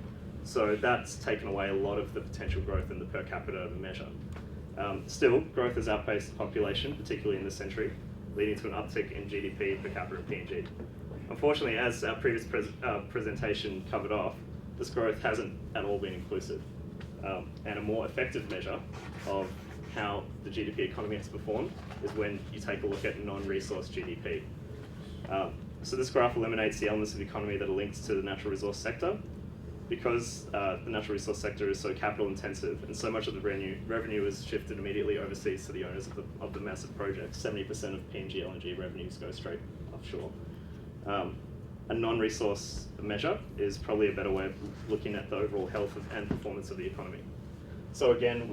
So that's taken away a lot of the potential growth in the per capita measure. Still, growth has outpaced population, particularly in this century, leading to an uptick in GDP per capita in PNG. Unfortunately, as our previous presentation covered off, this growth hasn't at all been inclusive. And a more effective measure of how the GDP economy has performed is when you take a look at non-resource GDP. So this graph eliminates the elements of the economy that are linked to the natural resource sector, because the natural resource sector is so capital intensive and so much of the revenue is shifted immediately overseas to the owners of the massive projects. 70% of PNG LNG revenues go straight offshore. A non-resource measure is probably a better way of looking at the overall health and performance of the economy. So again,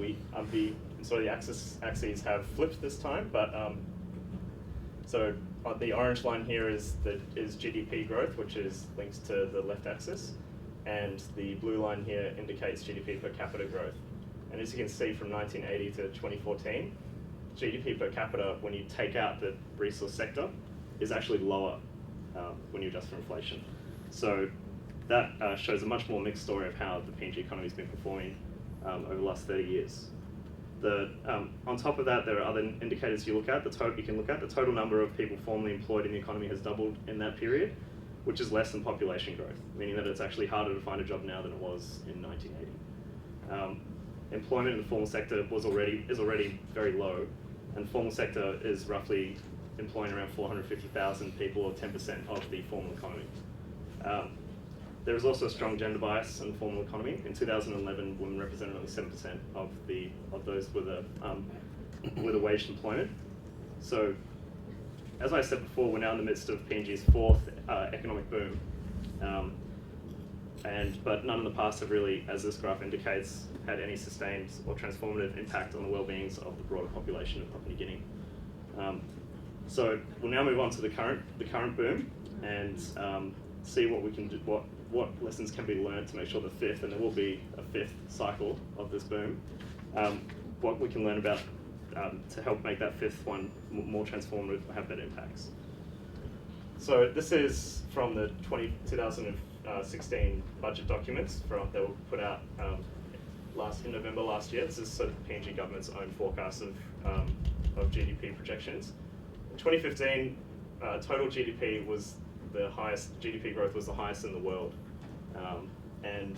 the axes have flipped this time, but so the orange line here is GDP growth, which is linked to the left axis. and the blue line here indicates GDP per capita growth. And as you can see, from 1980 to 2014, GDP per capita, when you take out the resource sector, is actually lower when you adjust for inflation. So that shows a much more mixed story of how the PNG economy has been performing over the last 30 years. On top of that, there are other indicators you can look at. The total number of people formally employed in the economy has doubled in that period, which is less than population growth, meaning that it's actually harder to find a job now than it was in 1980. Employment in the formal sector is already very low, and the formal sector is roughly employing around 450,000 people, or 10% of the formal economy. There is also a strong gender bias in the formal economy. In 2011, women represented only 7% of those with a waged employment. So, as I said before, we're now in the midst of PNG's fourth economic boom, but none in the past have really, as this graph indicates, had any sustained or transformative impact on the well-beings of the broader population of Papua New Guinea. So we'll now move on to the current boom and see what we can do, what lessons can be learned to make sure the fifth, and there will be a fifth cycle of this boom, what we can learn about to help make that fifth one more transformative, have better impacts. So this is from the 2016 budget documents that were put out in November last year. This is the PNG government's own forecast of GDP projections. In 2015, total GDP was the highest. GDP growth was the highest in the world, and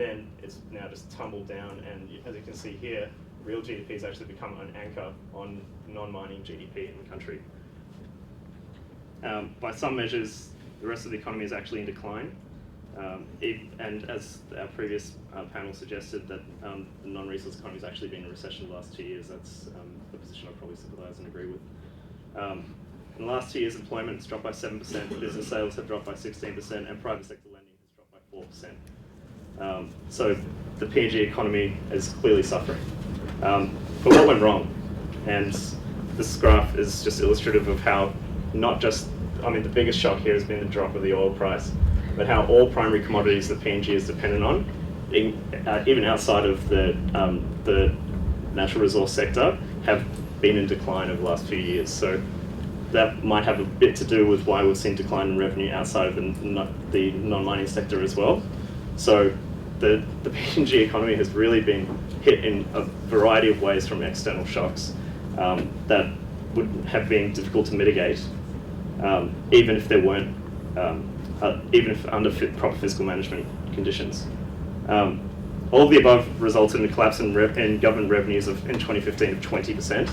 then it's now just tumbled down. And as you can see here, real GDP has actually become an anchor on non-mining GDP in the country. By some measures, the rest of the economy is actually in decline. And as our previous panel suggested, that the non-resource economy has actually been in recession the last 2 years. That's the position I probably sympathise and agree with. In the last 2 years, employment has dropped by 7%, business sales have dropped by 16%, and private sector lending has dropped by 4%. So the PNG economy is clearly suffering. But what went wrong? And this graph is just illustrative of how the biggest shock here has been the drop of the oil price, but how all primary commodities that PNG is dependent on, even outside of the natural resource sector, have been in decline over the last few years. So that might have a bit to do with why we've seen decline in revenue outside of the non-mining sector as well. So the PNG economy has really been hit in a variety of ways from external shocks that would have been difficult to mitigate, even if there weren't, even if under proper fiscal management conditions. All of the above resulted in a collapse in government revenues in 2015 of 20%,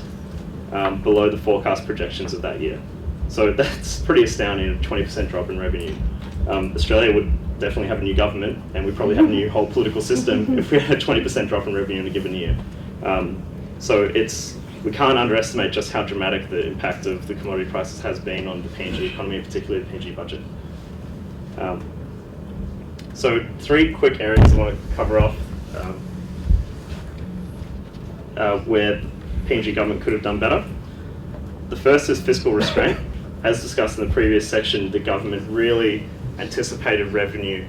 below the forecast projections of that year. So that's pretty astounding, a 20% drop in revenue. Australia would definitely have a new government, and we'd probably have a new whole political system if we had a 20% drop in revenue in a given year. So we can't underestimate just how dramatic the impact of the commodity prices has been on the PNG economy, and particularly the PNG budget. So 3 quick areas I want to cover off where the PNG government could have done better. The first is fiscal restraint. As discussed in the previous section, the government really anticipated revenue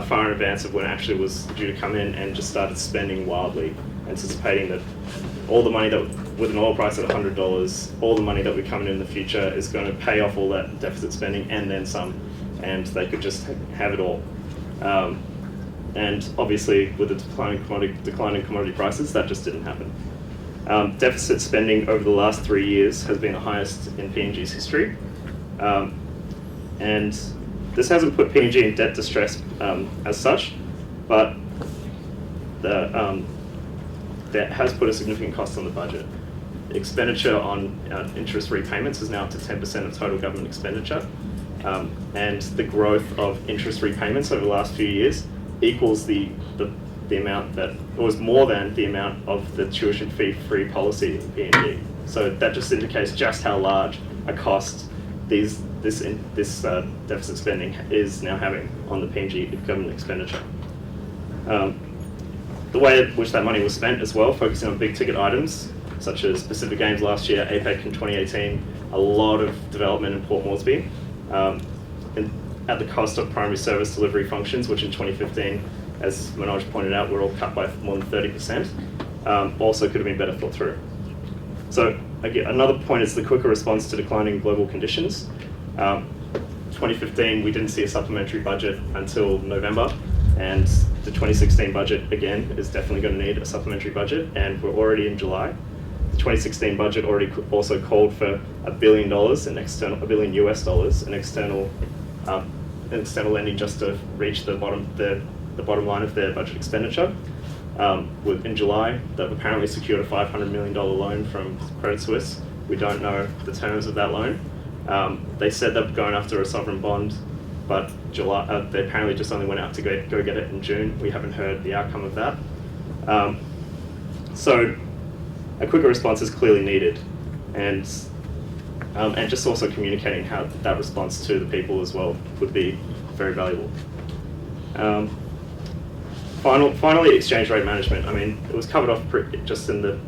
far in advance of when it actually was due to come in, and just started spending wildly, anticipating that all the money that, with an oil price at $100, all the money that would come in the future is going to pay off all that deficit spending and then some, and they could just have it all. And obviously, with the decline in commodity prices, that just didn't happen. Deficit spending over the last 3 years has been the highest in PNG's history, and this hasn't put PNG in debt distress as such, but that has put a significant cost on the budget. Expenditure on interest repayments is now up to 10% of total government expenditure, and the growth of interest repayments over the last few years equals the amount that, or is more than the amount of the tuition fee free policy in PNG. So that just indicates just how large a cost this deficit spending is now having on the PNG government expenditure. The way in which that money was spent as well, focusing on big ticket items such as Pacific Games last year, APEC in 2018, a lot of development in Port Moresby. And at the cost of primary service delivery functions, which in 2015, as Manoj pointed out, were all cut by more than 30%, also could have been better thought through. So again, another point is the quicker response to declining global conditions. 2015, we didn't see a supplementary budget until November, and the 2016 budget, again, is definitely going to need a supplementary budget, and we're already in July. The 2016 budget already also called for $1 billion in external, $1 billion US in external lending just to reach the bottom line of their budget expenditure. In July, they've apparently secured a $500 million loan from Credit Suisse. We don't know the terms of that loan. They said they're going after a sovereign bond, but they apparently just only went out to go get it in June. We haven't heard the outcome of that. So a quicker response is clearly needed, and just also communicating how that response to the people as well would be very valuable. Finally, exchange rate management. I mean, it was covered off just in the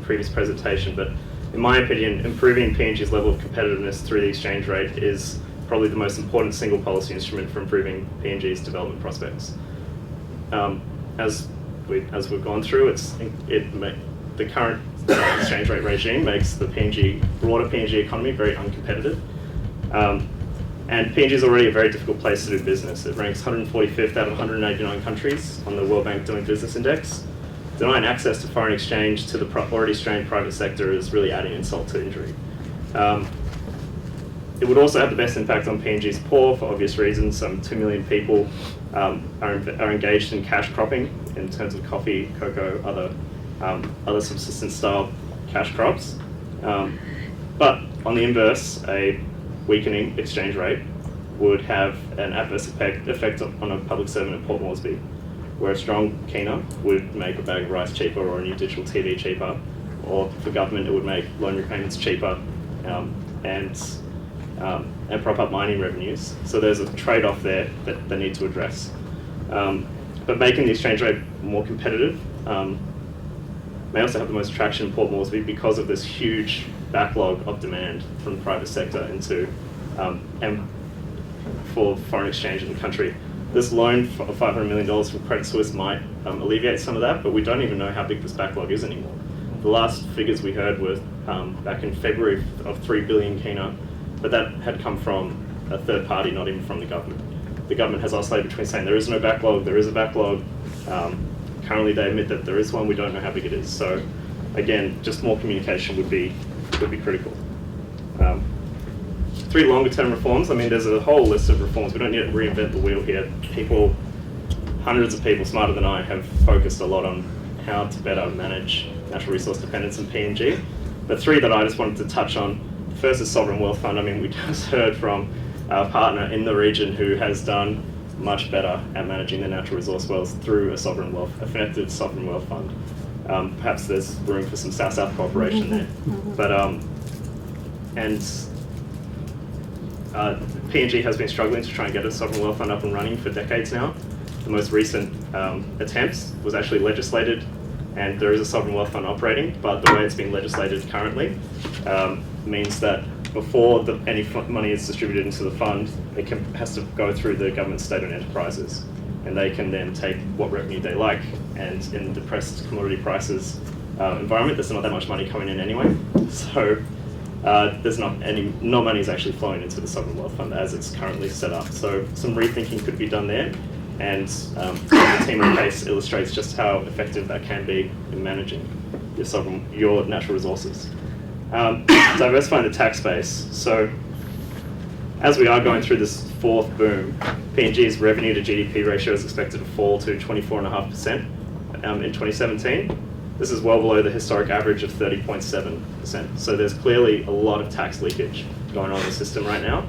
previous presentation, but in my opinion, improving PNG's level of competitiveness through the exchange rate is probably the most important single policy instrument for improving PNG's development prospects. As we've gone through, the current exchange rate regime makes the broader PNG economy very uncompetitive. And PNG is already a very difficult place to do business. It ranks 145th out of 189 countries on the World Bank Doing Business Index. Denying access to foreign exchange to the already strained private sector is really adding insult to injury. It would also have the best impact on PNG's poor for obvious reasons. Some 2 million people are engaged in cash cropping in terms of coffee, cocoa, other subsistence style cash crops. But on the inverse, a weakening exchange rate would have an adverse effect on a public servant in Port Moresby, where a strong kina would make a bag of rice cheaper or a new digital TV cheaper, or for government it would make loan repayments cheaper and prop up mining revenues. So there's a trade-off there that they need to address. But making the exchange rate more competitive may also have the most traction in Port Moresby because of this huge backlog of demand from the private sector and for foreign exchange in the country. This loan of $500 million from Credit Suisse might alleviate some of that, but we don't even know how big this backlog is anymore. The last figures we heard were back in February of 3 billion kina, but that had come from a third party, not even from the government. The government has oscillated between saying there is no backlog, there is a backlog. Currently they admit that there is one, we don't know how big it is. So again, just more communication would be critical. 3 longer term reforms. I mean, there's a whole list of reforms. We don't need to reinvent the wheel here. Hundreds of people smarter than I have focused a lot on how to better manage natural resource dependence in PNG. But 3 that I just wanted to touch on. The first is Sovereign Wealth Fund. I mean, we just heard from our partner in the region who has done much better at managing the natural resource wells through a effective sovereign wealth fund. Perhaps there's room for some South-South cooperation there. But PNG has been struggling to try and get a sovereign wealth fund up and running for decades now. The most recent attempts was actually legislated, and there is a sovereign wealth fund operating, but the way it's being legislated currently means that before any money is distributed into the fund, it has to go through the government state-owned enterprises, and they can then take what revenue they like. And in depressed commodity prices environment, there's not that much money coming in anyway. So there's no money is actually flowing into the sovereign wealth fund as it's currently set up. So some rethinking could be done there, and the Timor case illustrates just how effective that can be in managing your natural resources. Diversifying the tax base. So as we are going through this 4th boom, PNG's revenue to GDP ratio is expected to fall to 24.5% in 2017. This is well below the historic average of 30.7%. So there's clearly a lot of tax leakage going on in the system right now.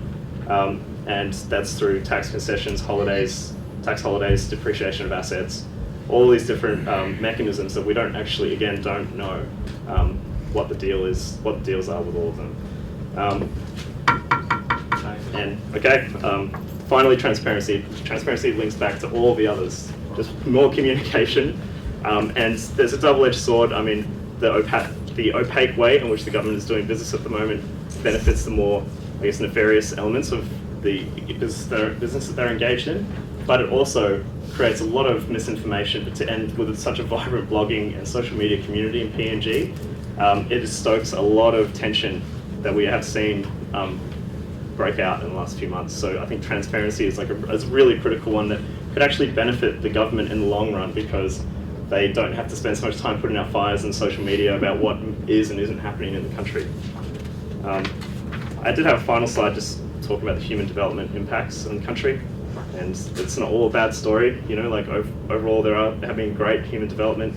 And that's through tax concessions, tax holidays, depreciation of assets, all these different mechanisms that we don't know what the deals are with all of them. Finally, transparency. Transparency links back to all the others. Just more communication. And there's a double-edged sword. I mean, the opaque way in which the government is doing business at the moment benefits the more, nefarious elements of the business that they're engaged in, but it also creates a lot of misinformation. And with such a vibrant blogging and social media community in PNG, it stokes a lot of tension that we have seen break out in the last few months. So I think transparency is a really critical one that could actually benefit the government in the long run, because they don't have to spend so much time putting out fires in social media about what is and isn't happening in the country. I did have a final slide just talking about the human development impacts in the country. And it's not all a bad story, you know, like overall there have been great human development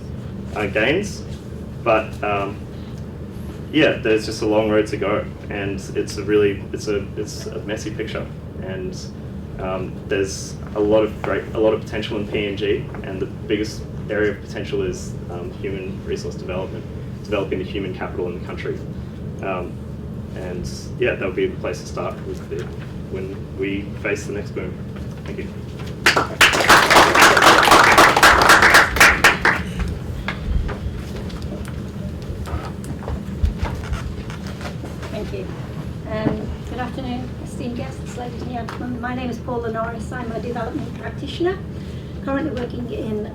gains, but yeah, there's just a long road to go, and it's a messy picture, and there's a lot of potential in PNG, and the biggest area of potential is human resource development, developing the human capital in the country, and yeah, that would be the place to start when we face the next boom. Thank you. Thank you. Good afternoon, esteemed guests, ladies and gentlemen. My name is Paula Norris. I'm a development practitioner, currently working in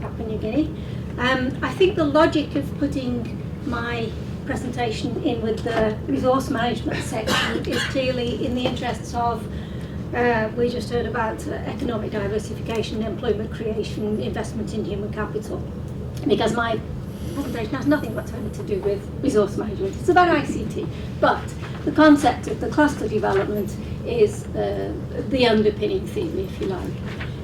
Papua New Guinea. I think the logic of putting my presentation in with the resource management section is clearly in the interests of we just heard about economic diversification, employment creation, investment in human capital, because my presentation has nothing whatsoever to do with resource management. It's about ICT, but the concept of the cluster development is the underpinning theme, if you like.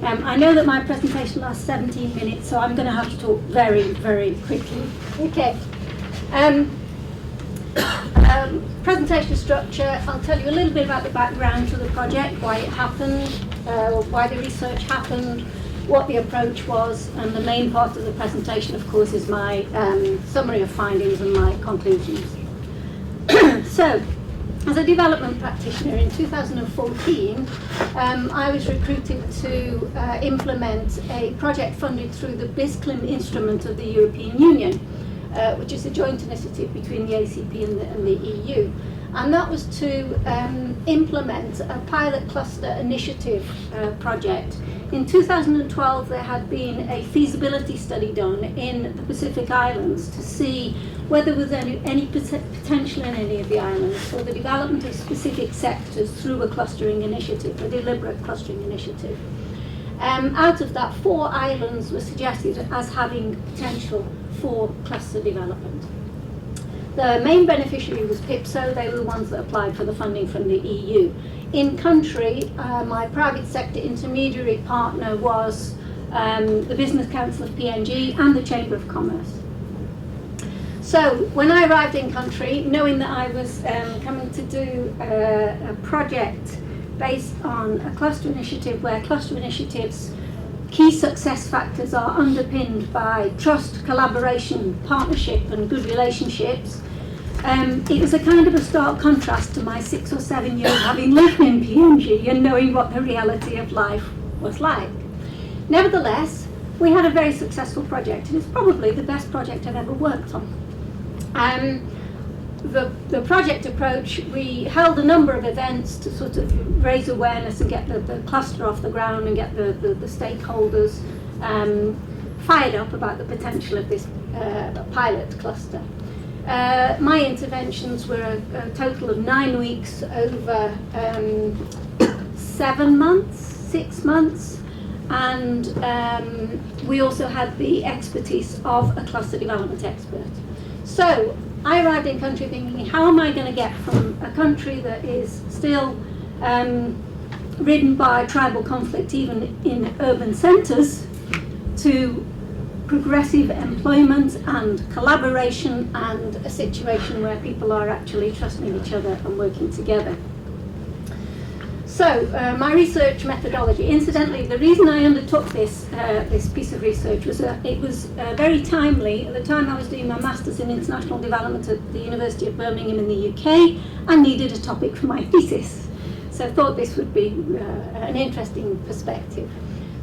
I know that my presentation lasts 17 minutes, so I'm going to have to talk very, very quickly. Okay. Presentation structure, I'll tell you a little bit about the background to the project, why it happened, why the research happened, what the approach was, and the main part of the presentation, of course, is my summary of findings and my conclusions. So, as a development practitioner in 2014, I was recruited to implement a project funded through the BISCLIM instrument of the European Union, which is a joint initiative between the ACP and the EU. And that was to implement a pilot cluster initiative project. In 2012, there had been a feasibility study done in the Pacific Islands to see whether there was any potential in any of the islands for the development of specific sectors through a clustering initiative, a deliberate clustering initiative. Out of that, 4 islands were suggested as having potential for cluster development. The main beneficiary was PIPSO. They were the ones that applied for the funding from the EU. In country, my private sector intermediary partner was the Business Council of PNG and the Chamber of Commerce. So when I arrived in country, knowing that I was coming to do a project based on a cluster initiative where cluster initiatives key success factors are underpinned by trust, collaboration, partnership and good relationships, it was a kind of a stark contrast to my 6 or 7 years having lived in PNG and knowing what the reality of life was like. Nevertheless, we had a very successful project, and it's probably the best project I've ever worked on. The project approach, we held a number of events to sort of raise awareness and get the cluster off the ground and get the stakeholders fired up about the potential of this pilot cluster. My interventions were a total of 9 weeks over 7 months, 6 months, and we also had the expertise of a cluster development expert. So I arrived in country thinking, how am I going to get from a country that is still ridden by tribal conflict, even in urban centres, to progressive employment and collaboration and a situation where people are actually trusting each other and working together. So, my research methodology. Incidentally, the reason I undertook this piece of research was it was very timely. At the time I was doing my Masters in International Development at the University of Birmingham in the UK, and needed a topic for my thesis. So I thought this would be an interesting perspective.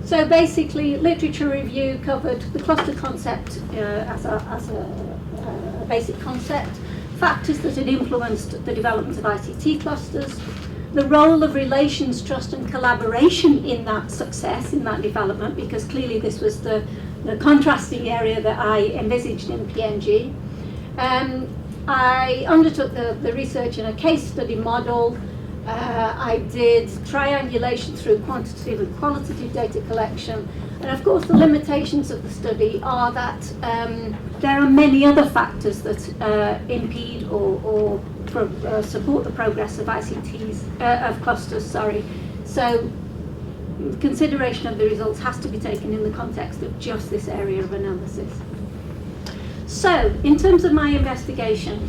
So basically, literature review covered the cluster concept as a basic concept, factors that had influenced the development of ICT clusters, the role of relations, trust and collaboration in that success, in that development, because clearly this was the contrasting area that I envisaged in PNG. I undertook the research in a case study model. I did triangulation through quantitative and qualitative data collection. And of course, the limitations of the study are that there are many other factors that impede or support the progress of ICTs, of clusters, sorry. So consideration of the results has to be taken in the context of just this area of analysis. So, in terms of my investigation,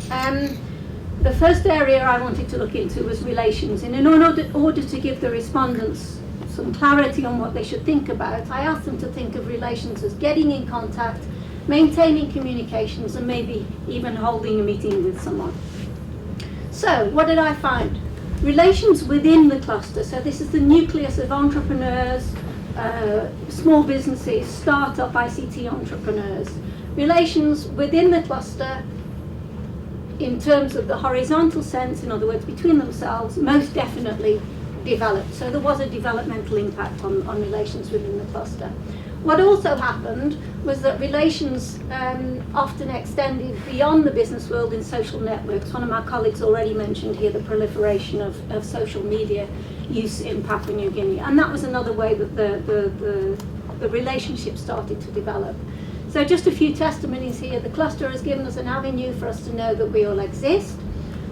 the first area I wanted to look into was relations. And in order to give the respondents some clarity on what they should think about, I asked them to think of relations as getting in contact, maintaining communications, and maybe even holding a meeting with someone. So, what did I find? Relations within the cluster. So this is the nucleus of entrepreneurs, small businesses, startup ICT entrepreneurs. Relations within the cluster, in terms of the horizontal sense, in other words, between themselves, most definitely developed. So there was a developmental impact on relations within the cluster. What also happened was that relations often extended beyond the business world in social networks. One of my colleagues already mentioned here the proliferation of social media use in Papua New Guinea. And that was another way that the relationship started to develop. So just a few testimonies here. The cluster has given us an avenue for us to know that we all exist.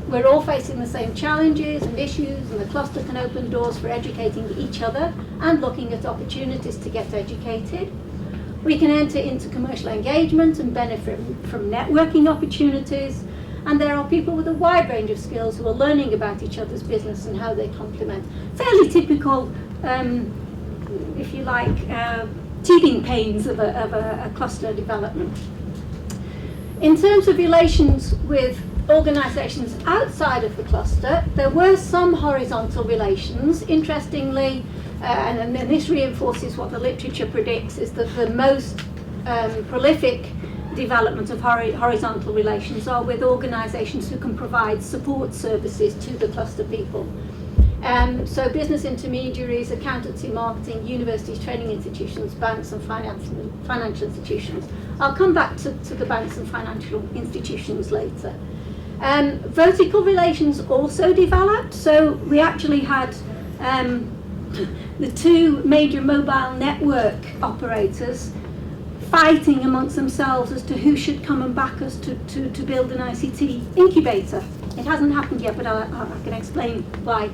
We're all facing the same challenges and issues, and the cluster can open doors for educating each other and looking at opportunities to get educated. We can enter into commercial engagement and benefit from networking opportunities. And there are people with a wide range of skills who are learning about each other's business and how they complement. Fairly typical, if you like, teething pains of a cluster development. In terms of relations with organisations outside of the cluster, there were some horizontal relations. Interestingly, and this reinforces what the literature predicts, is that the most prolific development of horizontal relations are with organisations who can provide support services to the cluster people. So business intermediaries, accountancy, marketing, universities, training institutions, banks and financial institutions. I'll come back to the banks and financial institutions later. Vertical relations also developed, so we actually had the two major mobile network operators fighting amongst themselves as to who should come and back us to build an ICT incubator. It hasn't happened yet, but I can explain why.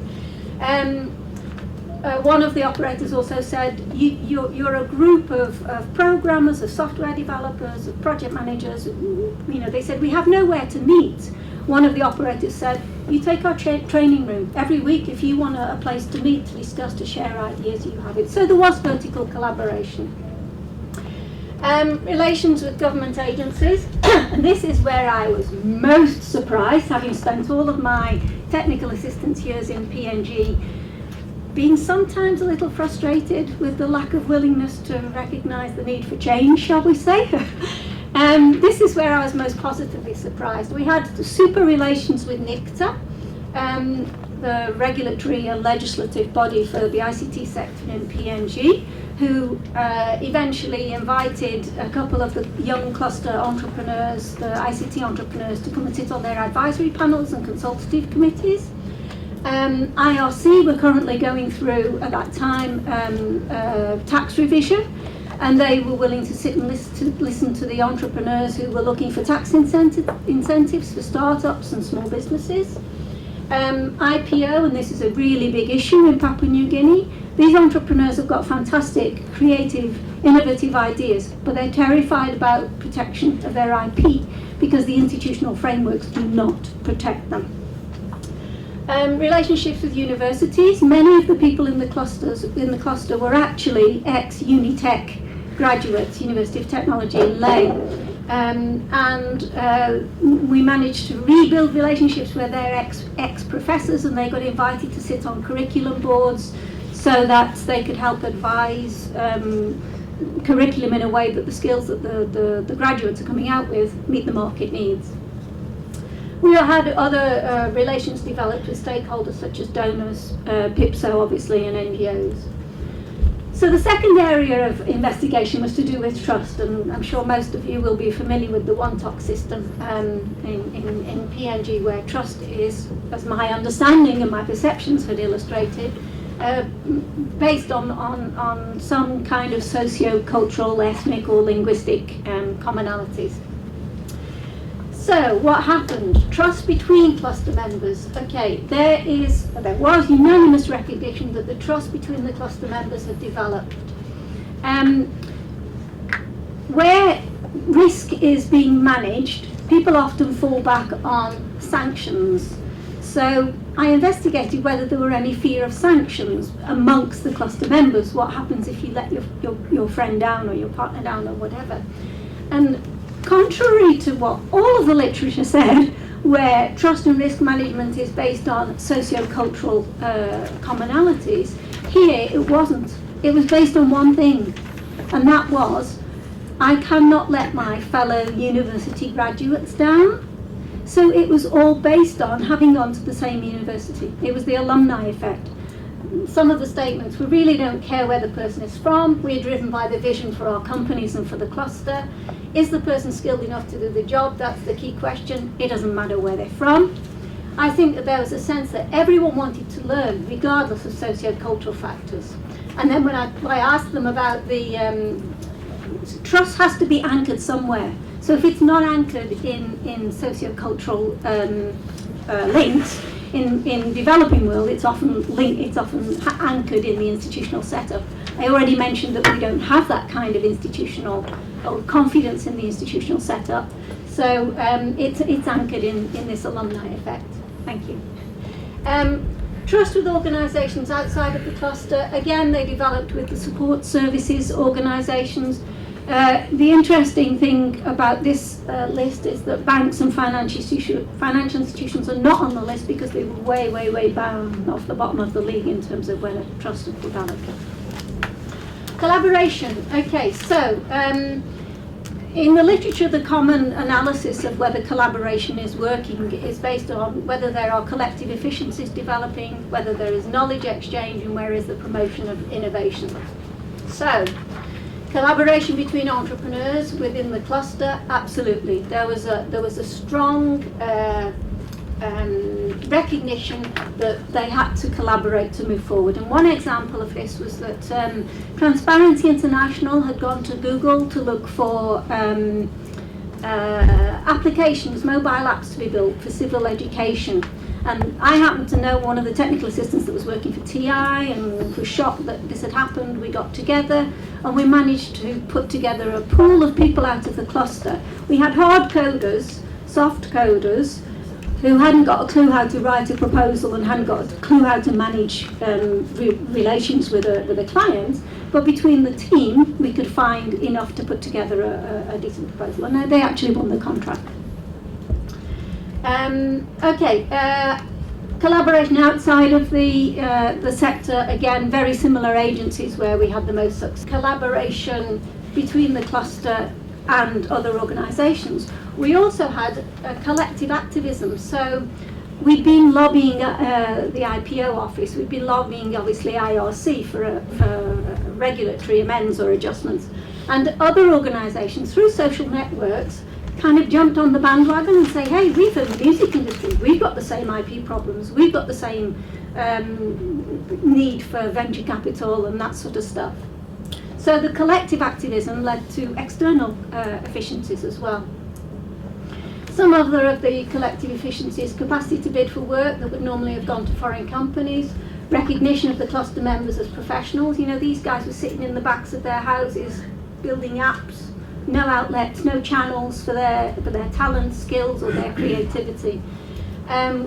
One of the operators also said, you're a group of programmers, of software developers, of project managers. They said, we have nowhere to meet. One of the operators said, you take our training room. Every week, if you want a place to meet, to discuss, to share ideas, you have it. So there was vertical collaboration. Relations with government agencies. And this is where I was most surprised, having spent all of my technical assistance years in PNG, being sometimes a little frustrated with the lack of willingness to recognise the need for change, shall we say. This is where I was most positively surprised. We had super relations with NICTA, the regulatory and legislative body for the ICT sector in PNG, who eventually invited a couple of the young cluster entrepreneurs, the ICT entrepreneurs, to come and sit on their advisory panels and consultative committees. IRC were currently going through, at that time, tax revision, and they were willing to sit and listen to the entrepreneurs who were looking for tax incentives for startups and small businesses. IPO, and this is a really big issue in Papua New Guinea, these entrepreneurs have got fantastic, creative, innovative ideas, but they're terrified about protection of their IP because the institutional frameworks do not protect them. Relationships with universities. Many of the people in the cluster were actually ex-Unitech graduates, University of Technology in Leh. We managed to rebuild relationships with their ex-professors, and they got invited to sit on curriculum boards so that they could help advise curriculum in a way that the skills that the graduates are coming out with meet the market needs. We had other relations developed with stakeholders such as donors, PIPSO obviously, and NGOs. So the second area of investigation was to do with trust, and I'm sure most of you will be familiar with the one-talk system in PNG, where trust is, as my understanding and my perceptions had illustrated, based on some kind of socio-cultural, ethnic or linguistic commonalities. So what happened? Trust between cluster members. Okay, there was unanimous recognition that the trust between the cluster members had developed. Where risk is being managed, people often fall back on sanctions. So I investigated whether there were any fear of sanctions amongst the cluster members. What happens if you let your friend down or your partner down or whatever? And contrary to what all of the literature said, where trust and risk management is based on socio-cultural commonalities, here it wasn't. It was based on one thing, and that was, I cannot let my fellow university graduates down. So it was all based on having gone to the same university. It was the alumni effect. Some of the statements, we really don't care where the person is from, we're driven by the vision for our companies and for the cluster. Is the person skilled enough to do the job? That's the key question. It doesn't matter where they're from. I think that there was a sense that everyone wanted to learn, regardless of socio-cultural factors. And then when I asked them about the trust has to be anchored somewhere. So if it's not anchored in socio-cultural links, in developing world, it's often anchored in the institutional setup. I already mentioned that we don't have that kind of institutional or confidence in the institutional setup, so it's anchored in this alumni effect. Thank you. Trust with organisations outside of the cluster, again they developed with the support services organisations. The interesting thing about this list is that banks and financial institutions are not on the list because they were way down off the bottom of the league in terms of where trust is developed. Collaboration. Okay, so in the literature, the common analysis of whether collaboration is working is based on whether there are collective efficiencies developing, whether there is knowledge exchange, and where is the promotion of innovation. So, collaboration between entrepreneurs within the cluster, absolutely. There was a strong recognition that they had to collaborate to move forward. And one example of this was that Transparency International had gone to Google to look for applications, mobile apps to be built for civil education. And I happened to know one of the technical assistants that was working for TI and was shocked that this had happened. We got together and we managed to put together a pool of people out of the cluster. We had hard coders, soft coders, who hadn't got a clue how to write a proposal and hadn't got a clue how to manage relations with a client. But between the team, we could find enough to put together a decent proposal. And they actually won the contract. Collaboration outside of the sector, again, very similar agencies where we had the most success. Collaboration between the cluster and other organisations. We also had collective activism, so we've been lobbying the IPO office, we've been lobbying obviously IRC for regulatory amends or adjustments, and other organisations through social networks kind of jumped on the bandwagon and say, hey, we've in the music industry, we've got the same IP problems, we've got the same need for venture capital and that sort of stuff. So the collective activism led to external efficiencies as well. Some other of the collective efficiencies, capacity to bid for work that would normally have gone to foreign companies, recognition of the cluster members as professionals. You know, these guys were sitting in the backs of their houses building apps, no outlets, no channels for their talent, skills or their creativity.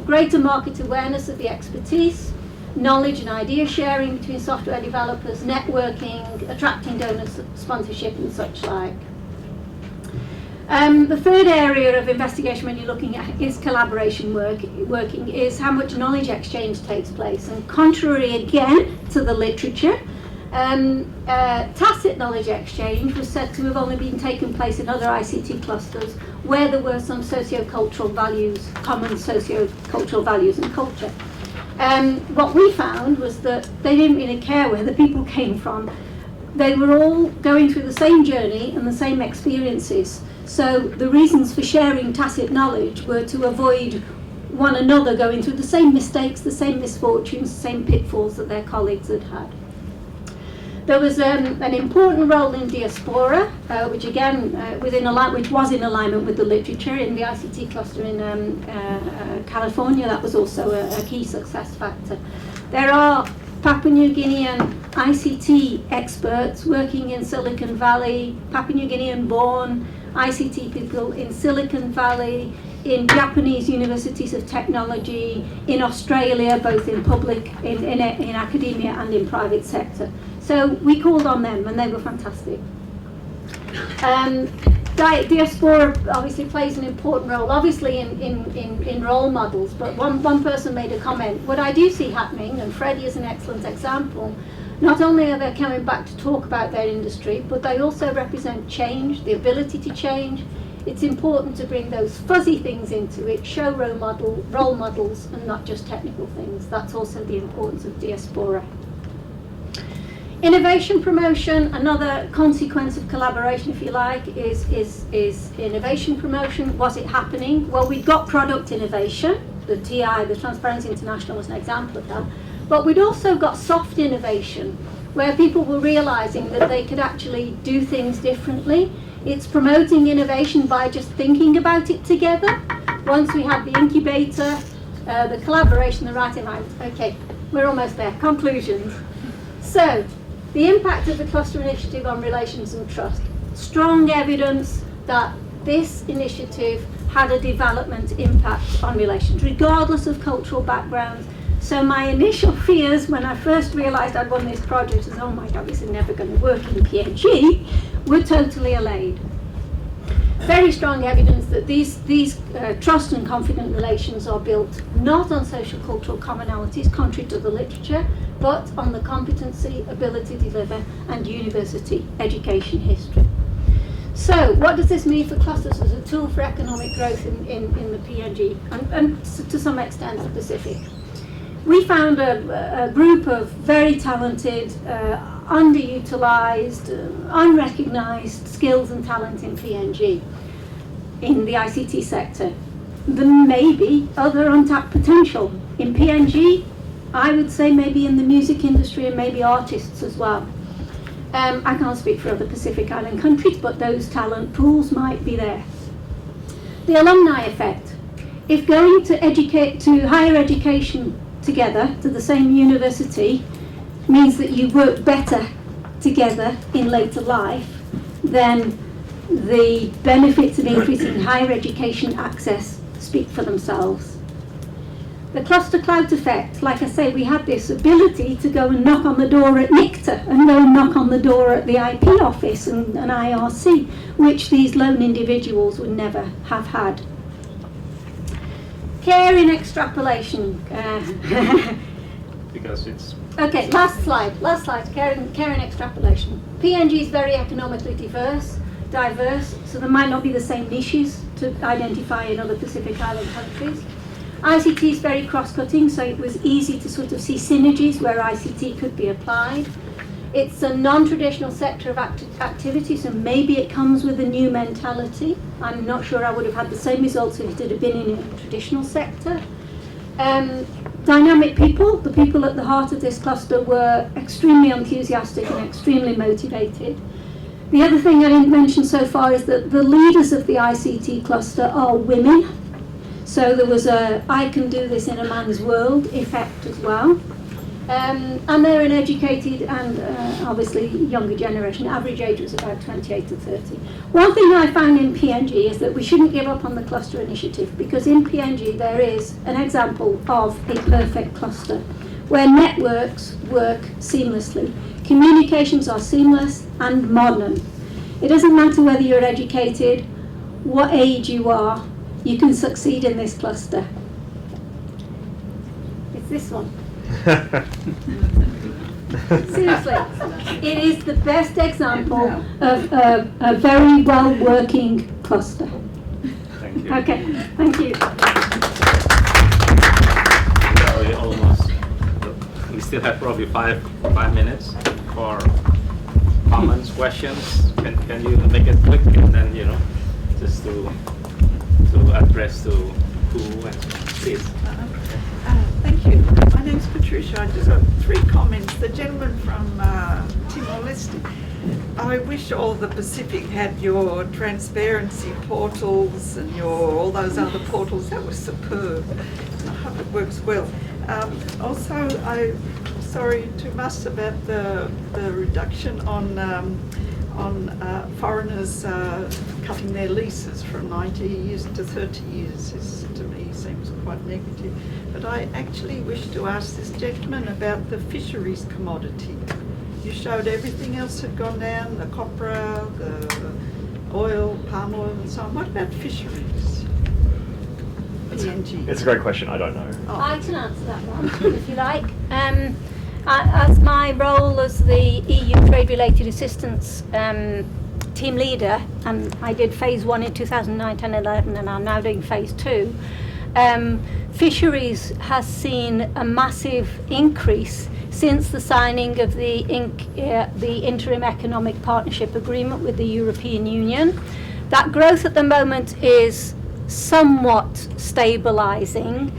Greater market awareness of the expertise, knowledge and idea sharing between software developers, networking, attracting donor sponsorship and such like. The third area of investigation when you're looking at is collaboration working is how much knowledge exchange takes place. And contrary again to the literature, Tacit knowledge exchange was said to have only been taken place in other ICT clusters where there were some socio-cultural values, common socio-cultural values and culture. What we found was that they didn't really care where the people came from. They were all going through the same journey and the same experiences. So the reasons for sharing tacit knowledge were to avoid one another going through the same mistakes, the same misfortunes, the same pitfalls that their colleagues had had. There was an important role in diaspora, which again, which was in alignment with the literature in the ICT cluster in California. That was also a key success factor. There are Papua New Guinean ICT experts working in Silicon Valley, Papua New Guinean born ICT people in Silicon Valley, in Japanese universities of technology, in Australia, both in public, in academia and in private sector. So we called on them and they were fantastic. Diaspora obviously plays an important role, obviously in role models, but one person made a comment. What I do see happening, and Freddie is an excellent example, not only are they coming back to talk about their industry, but they also represent change, the ability to change. It's important to bring those fuzzy things into it, show role models and not just technical things. That's also the importance of diaspora. Innovation promotion, another consequence of collaboration, if you like, is innovation promotion. Was it happening? Well, we got product innovation. The TI, the Transparency International, was an example of that. But we'd also got soft innovation, where people were realizing that they could actually do things differently. It's promoting innovation by just thinking about it together. Once we have the incubator, the collaboration, the right environment. Okay, we're almost there. Conclusions. So, the impact of the cluster initiative on relations and trust. Strong evidence that this initiative had a development impact on relations, regardless of cultural backgrounds. So my initial fears when I first realised I'd won this project was, oh my God, this is never going to work in PNG, were totally allayed. Very strong evidence that these trust and confident relations are built not on social cultural commonalities, contrary to the literature, but on the competency, ability to deliver, and university education history. So, what does this mean for clusters as a tool for economic growth in the PNG, and to some extent the Pacific? We found a group of very talented, underutilised, unrecognised skills and talent in PNG, in the ICT sector. There may be other untapped potential. In PNG, I would say maybe in the music industry and maybe artists as well. I can't speak for other Pacific Island countries, but those talent pools might be there. The alumni effect. If going to higher education together, to the same university, means that you work better together in later life, then the benefits of increasing higher education access speak for themselves. The cluster clout effect, like I say, we had this ability to go and knock on the door at NICTA and go and knock on the door at the IP office and IRC, which these lone individuals would never have had. Care in extrapolation. Because it's... Okay, last slide, care in extrapolation. PNG is very economically diverse, so there might not be the same niches to identify in other Pacific Island countries. ICT is very cross-cutting, so it was easy to sort of see synergies where ICT could be applied. It's a non-traditional sector of activity, so maybe it comes with a new mentality. I'm not sure I would have had the same results if it had been in a traditional sector. Dynamic people, the people at the heart of this cluster were extremely enthusiastic and extremely motivated. The other thing I didn't mention so far is that the leaders of the ICT cluster are women. So there was a I can do this in a man's world effect as well. And they're an educated and obviously younger generation. Average age was about 28 to 30. One thing I found in PNG is that we shouldn't give up on the cluster initiative, because in PNG there is an example of a perfect cluster where networks work seamlessly. Communications are seamless and modern. It doesn't matter whether you're educated, what age you are, you can succeed in this cluster. It's this one. Seriously, it is the best example of a very well working cluster. Thank you. Okay, thank you. We still have probably five minutes for comments, questions. Can you make it quick, and then just to address to who and please. Thank you. My name's Patricia. I just have 3 comments. The gentleman from Timor-Leste, I wish all the Pacific had your transparency portals and all those other portals. That was superb. I hope it works well. Also, I'm sorry to muss about the reduction on foreigners cutting their leases from 90 years to 30 years. This, to me, seems quite negative. But I actually wish to ask this gentleman about the fisheries commodity. You showed everything else had gone down, the copra, the oil, palm oil and so on. What about fisheries? PNG. It's a great question. I don't know. I can answer that one, if you like. As my role as the EU Trade-Related Assistance team leader, and I did phase 1 in 2009, 10, 11, and I'm now doing phase 2, fisheries has seen a massive increase since the signing of the Interim Economic Partnership Agreement with the European Union. That growth at the moment is somewhat stabilising,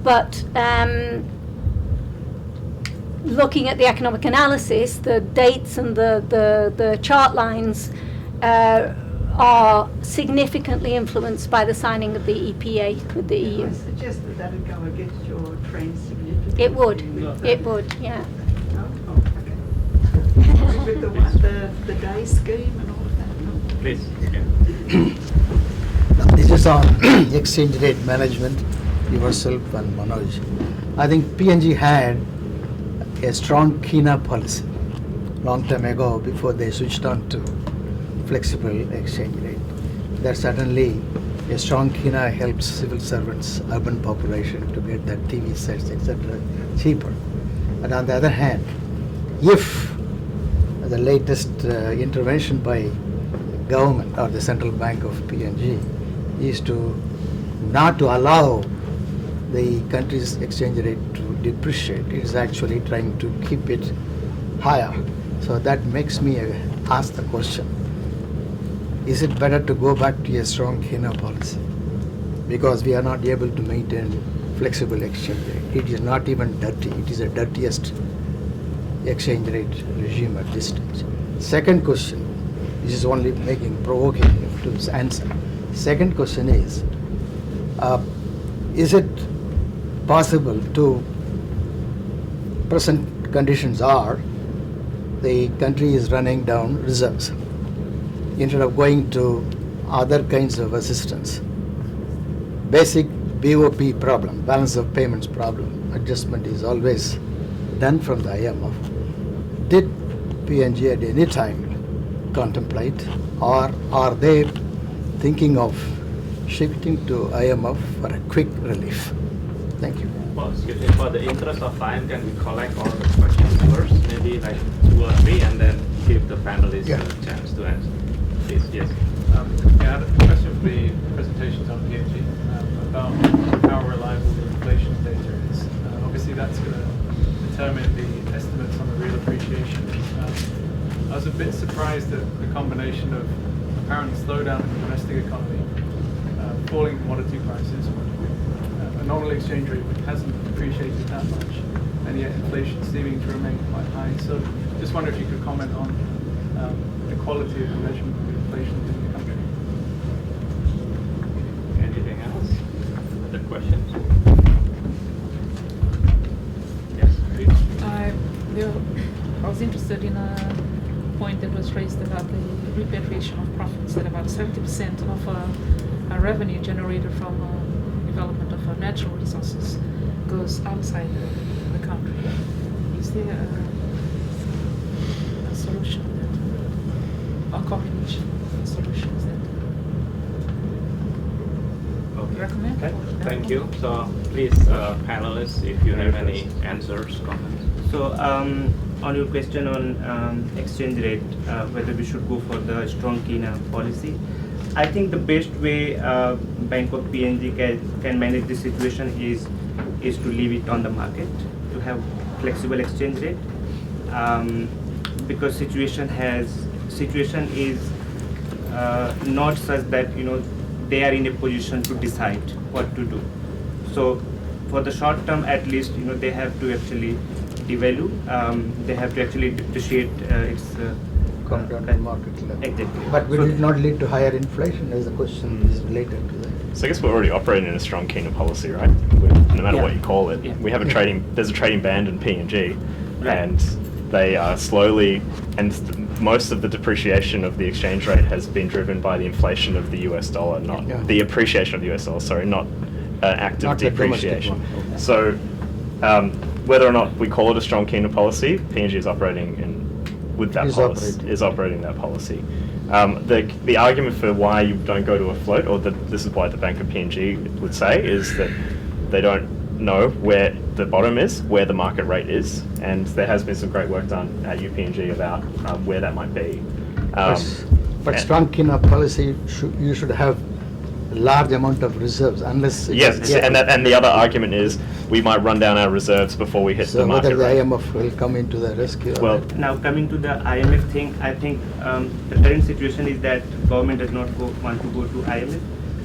but looking at the economic analysis, the dates and the chart lines are significantly influenced by the signing of the EPA with the EU. I suggested that would go against your trend significantly. It would, yeah. Oh, okay. With the day scheme and all of that? No? Please. This is on exchange rate management, yourself and Manoj. I think PNG had a strong Kina policy long time ago before they switched on to flexible exchange rate. That certainly a strong Kina helps civil servants, urban population to get that TV sets, etc. cheaper. But on the other hand, if the latest intervention by government or the central bank of PNG is to not to allow the country's exchange rate to depreciate, it is actually trying to keep it higher. So that makes me ask the question, is it better to go back to a strong Kina policy? Because we are not able to maintain flexible exchange rate. It is not even dirty, it is the dirtiest exchange rate regime at this stage. Second question, this is only making provoking to answer. Second question is it possible to, present conditions are, the country is running down reserves. Instead of going to other kinds of assistance, basic BOP problem, balance of payments problem, adjustment is always done from the IMF. Did PNG at any time contemplate, or are they thinking of shifting to IMF for a quick relief? Thank you. Well, excuse me, for the interest of time, can we collect all the questions first? Maybe like 2 or 3, and then give the panelists a chance to answer. Please, yes. I had a question for the presentations on PNG about how reliable the inflation data is. Obviously, that's going to determine the estimates on the real appreciation. I was a bit surprised at the combination of apparent slowdown in the domestic economy, falling commodity prices, a nominal exchange rate which hasn't appreciated that much, and yet inflation seeming to remain quite high. So just wonder if you could comment on the quality of the measurement of inflation in the country. Anything else? Other questions? Yes, please. I was interested in a point that was raised about the repatriation of profits, that about 70% of our revenue generated from development of natural resources goes outside the country. Is there a solution that, a combination of solutions that Okay. recommend? Okay. Thank you. So please, panelists, if you have any answers, comments. So on your question on exchange rate, whether we should go for the strong Kina policy, I think the best way Bank of PNG can manage this situation is to leave it on the market, to have flexible exchange rate, because situation is not such that they are in a position to decide what to do. So for the short term, at least they have to actually devalue. They have to actually depreciate its come down to market level. Exactly. But will it not lead to higher inflation, as the question is related to that? So I guess we're already operating in a strong Kina policy, right? No matter what you call it, we have there's a trading band in PNG, and they are slowly, and most of the depreciation of the exchange rate has been driven by the inflation of the US dollar, not the appreciation of the US dollar, sorry, not active Not the domestic depreciation. one. Okay. So whether or not we call it a strong Kina policy, PNG is operating with that policy, is operating that policy. The argument for why you don't go to a float, or this is why the Bank of PNG would say, is that they don't know where the bottom is, where the market rate is, and there has been some great work done at UPNG about where that might be. But strong Kina policy, you should have a large amount of reserves, unless... Yes, and the other argument is we might run down our reserves before we hit the market whether the rate. IMF will come into the rescue. Well, now coming to the IMF thing, I think the current situation is that government does not want to go to IMF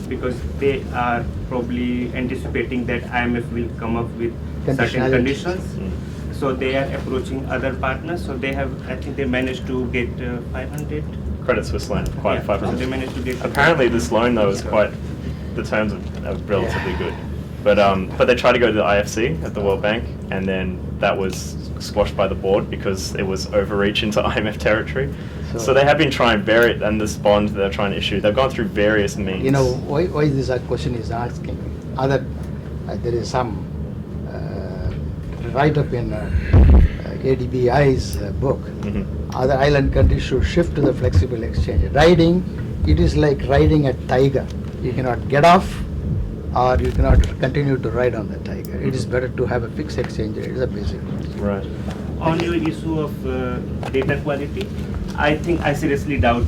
because they are probably anticipating that IMF will come up with certain conditions. So they are approaching other partners. So they have, I think they managed to get 500. Credit Suisse loan, quite 500. So they managed to get. Apparently, this loan though is quite. The terms are relatively good, but they tried to go to the IFC at the World Bank, and then that was squashed by the board because it was overreach into IMF territory. So they have been trying and this bond they're trying to issue, they've gone through various means. Why this question is asking? There is some write-up in ADBI's book. Other island countries should shift to the flexible exchange. Riding, it is like riding a tiger. You cannot get off, or you cannot continue to ride on the tiger. It is better to have a fixed exchange rate. It's a basic. Right. On your issue of data quality, I think I seriously doubt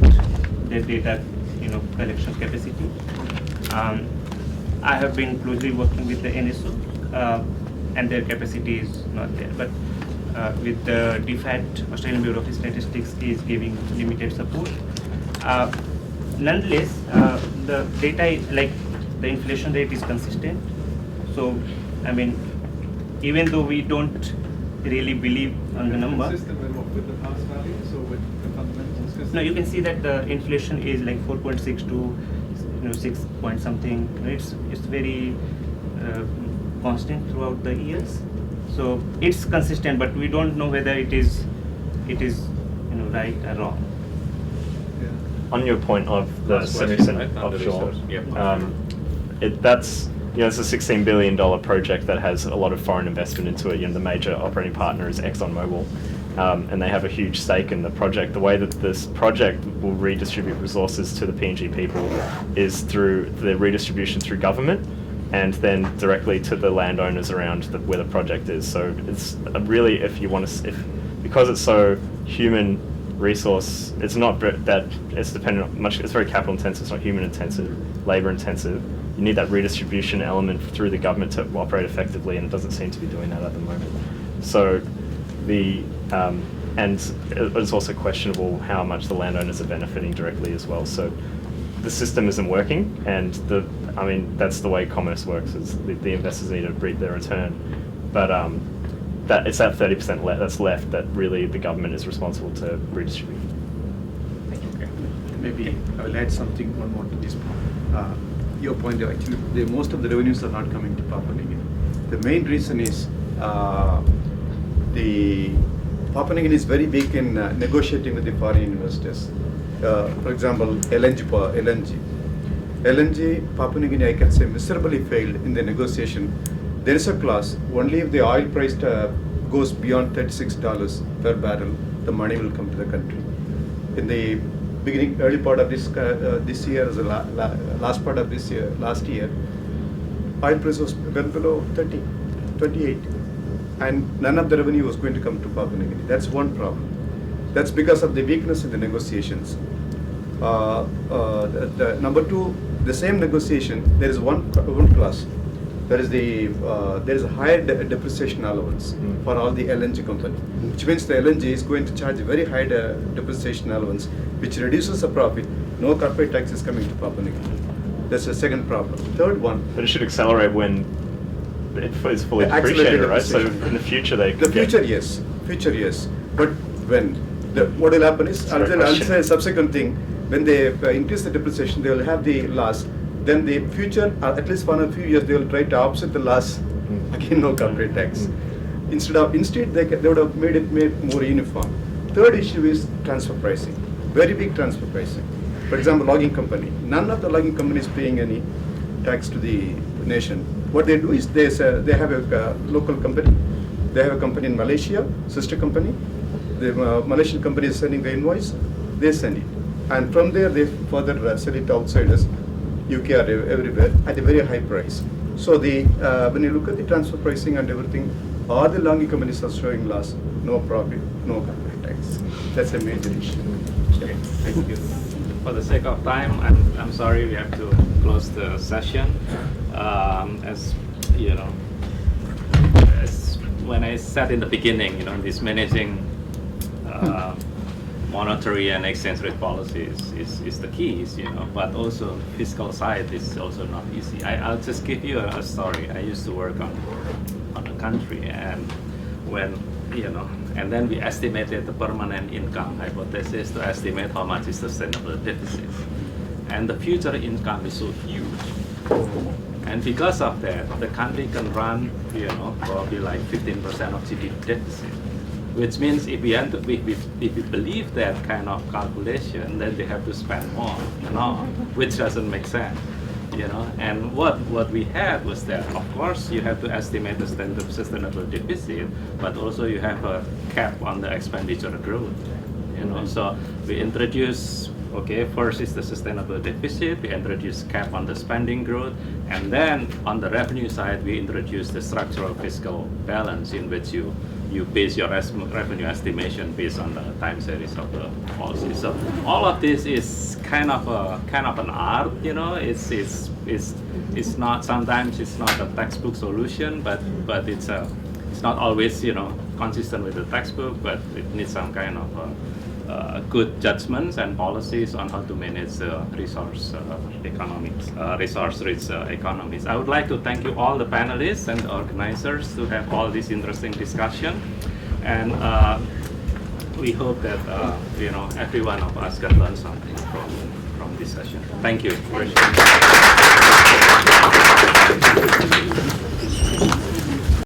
their data, collection capacity. I have been closely working with the NSO, and their capacity is not there. But with the DFAT, Australian Bureau of Statistics is giving limited support. Nonetheless, the data, like the inflation rate, is consistent. So, I mean, even though we don't really believe on the number. Consistent with the past values or with the fundamentals? No, you can see that the inflation is like 4.6 to 6 point something. It's very constant throughout the years. So it's consistent, but we don't know whether it is right or wrong. On your point of the 7% offshore, it's a $16 billion project that has a lot of foreign investment into it. The major operating partner is ExxonMobil, and they have a huge stake in the project. The way that this project will redistribute resources to the PNG people is through the redistribution through government, and then directly to the landowners around where the project is. So it's really, because it's so human resource, it's not that it's dependent on much. It's very capital intensive. It's not human intensive, labor intensive. You need that redistribution element through the government to operate effectively, and it doesn't seem to be doing that at the moment. So and it's also questionable how much the landowners are benefiting directly as well. So the system isn't working, and that's the way commerce works. Is the investors need to reap their return, but that it's that 30% that's left that really the government is responsible to redistribute. Thank you. Maybe I will add something one more to this. Your point, actually, most of the revenues are not coming to Papua New Guinea. The main reason is the Papua New Guinea is very big in negotiating with the foreign investors. For example, LNG, Papua New Guinea, I can say, miserably failed in the negotiation. There is a clause, only if the oil price goes beyond $36 per barrel, the money will come to the country. In the early part of this year, last part of this year, last year, oil price was well below 30, 28. and none of the revenue was going to come to Papua New Guinea. That's one problem. That's because of the weakness in the negotiations. The number two, the same negotiation, there is one clause. There is a higher depreciation allowance for all the LNG company, which means the LNG is going to charge a very high depreciation allowance, which reduces the profit. No corporate tax is coming to Papua New Guinea. That's the second problem. Third one. But it should accelerate when it is fully Accelerated depreciated, right? So depreciation. in the future they The could future, get... yes. Future, yes. But when? What will happen is, Sorry, I'll question. say a subsequent thing, when they increase the depreciation, they will have the loss. Then the future, at least for a few years, they will try to offset the loss. Again, no corporate tax. Instead, they would have made it more uniform. Third issue is transfer pricing. Very big transfer pricing. For example, logging company. None of the logging companies paying any tax to the nation. What they do is they have a local company. They have a company in Malaysia, sister company. The Malaysian company is sending the invoice. They send it, and from there they further sell it to outsiders, UK or everywhere at a very high price. So when you look at the transfer pricing and everything, all the logging companies are showing loss, no profit, no corporate tax. That's a major issue. Okay, thank you. For the sake of time, I'm sorry we have to close the session. As you know, as when I said in the beginning, this managing monetary and exchange rate policies is the keys, but also fiscal side is also not easy. I'll just give you a story. I used to work on a country, and when and then we estimated the permanent income hypothesis to estimate how much is sustainable deficit. And the future income is so huge. And because of that, the country can run, probably like 15% of GDP deficit. Which means if we believe that kind of calculation, then they have to spend more, which doesn't make sense. And what we had was that, of course, you have to estimate the sustainable deficit, but also you have a cap on the expenditure growth. So we introduce, first is the sustainable deficit, we introduce cap on the spending growth, and then on the revenue side, we introduce the structural fiscal balance, in which you base your revenue estimation based on the time series of the policy. So all of this is kind of an art, It's not, sometimes it's not a textbook solution, but it's not always consistent with the textbook, but it needs some kind of good judgments and policies on how to manage resource-rich economies. I would like to thank you all the panelists and the organizers to have all this interesting discussion, and we hope that every one of us can learn something from this session. Thank you.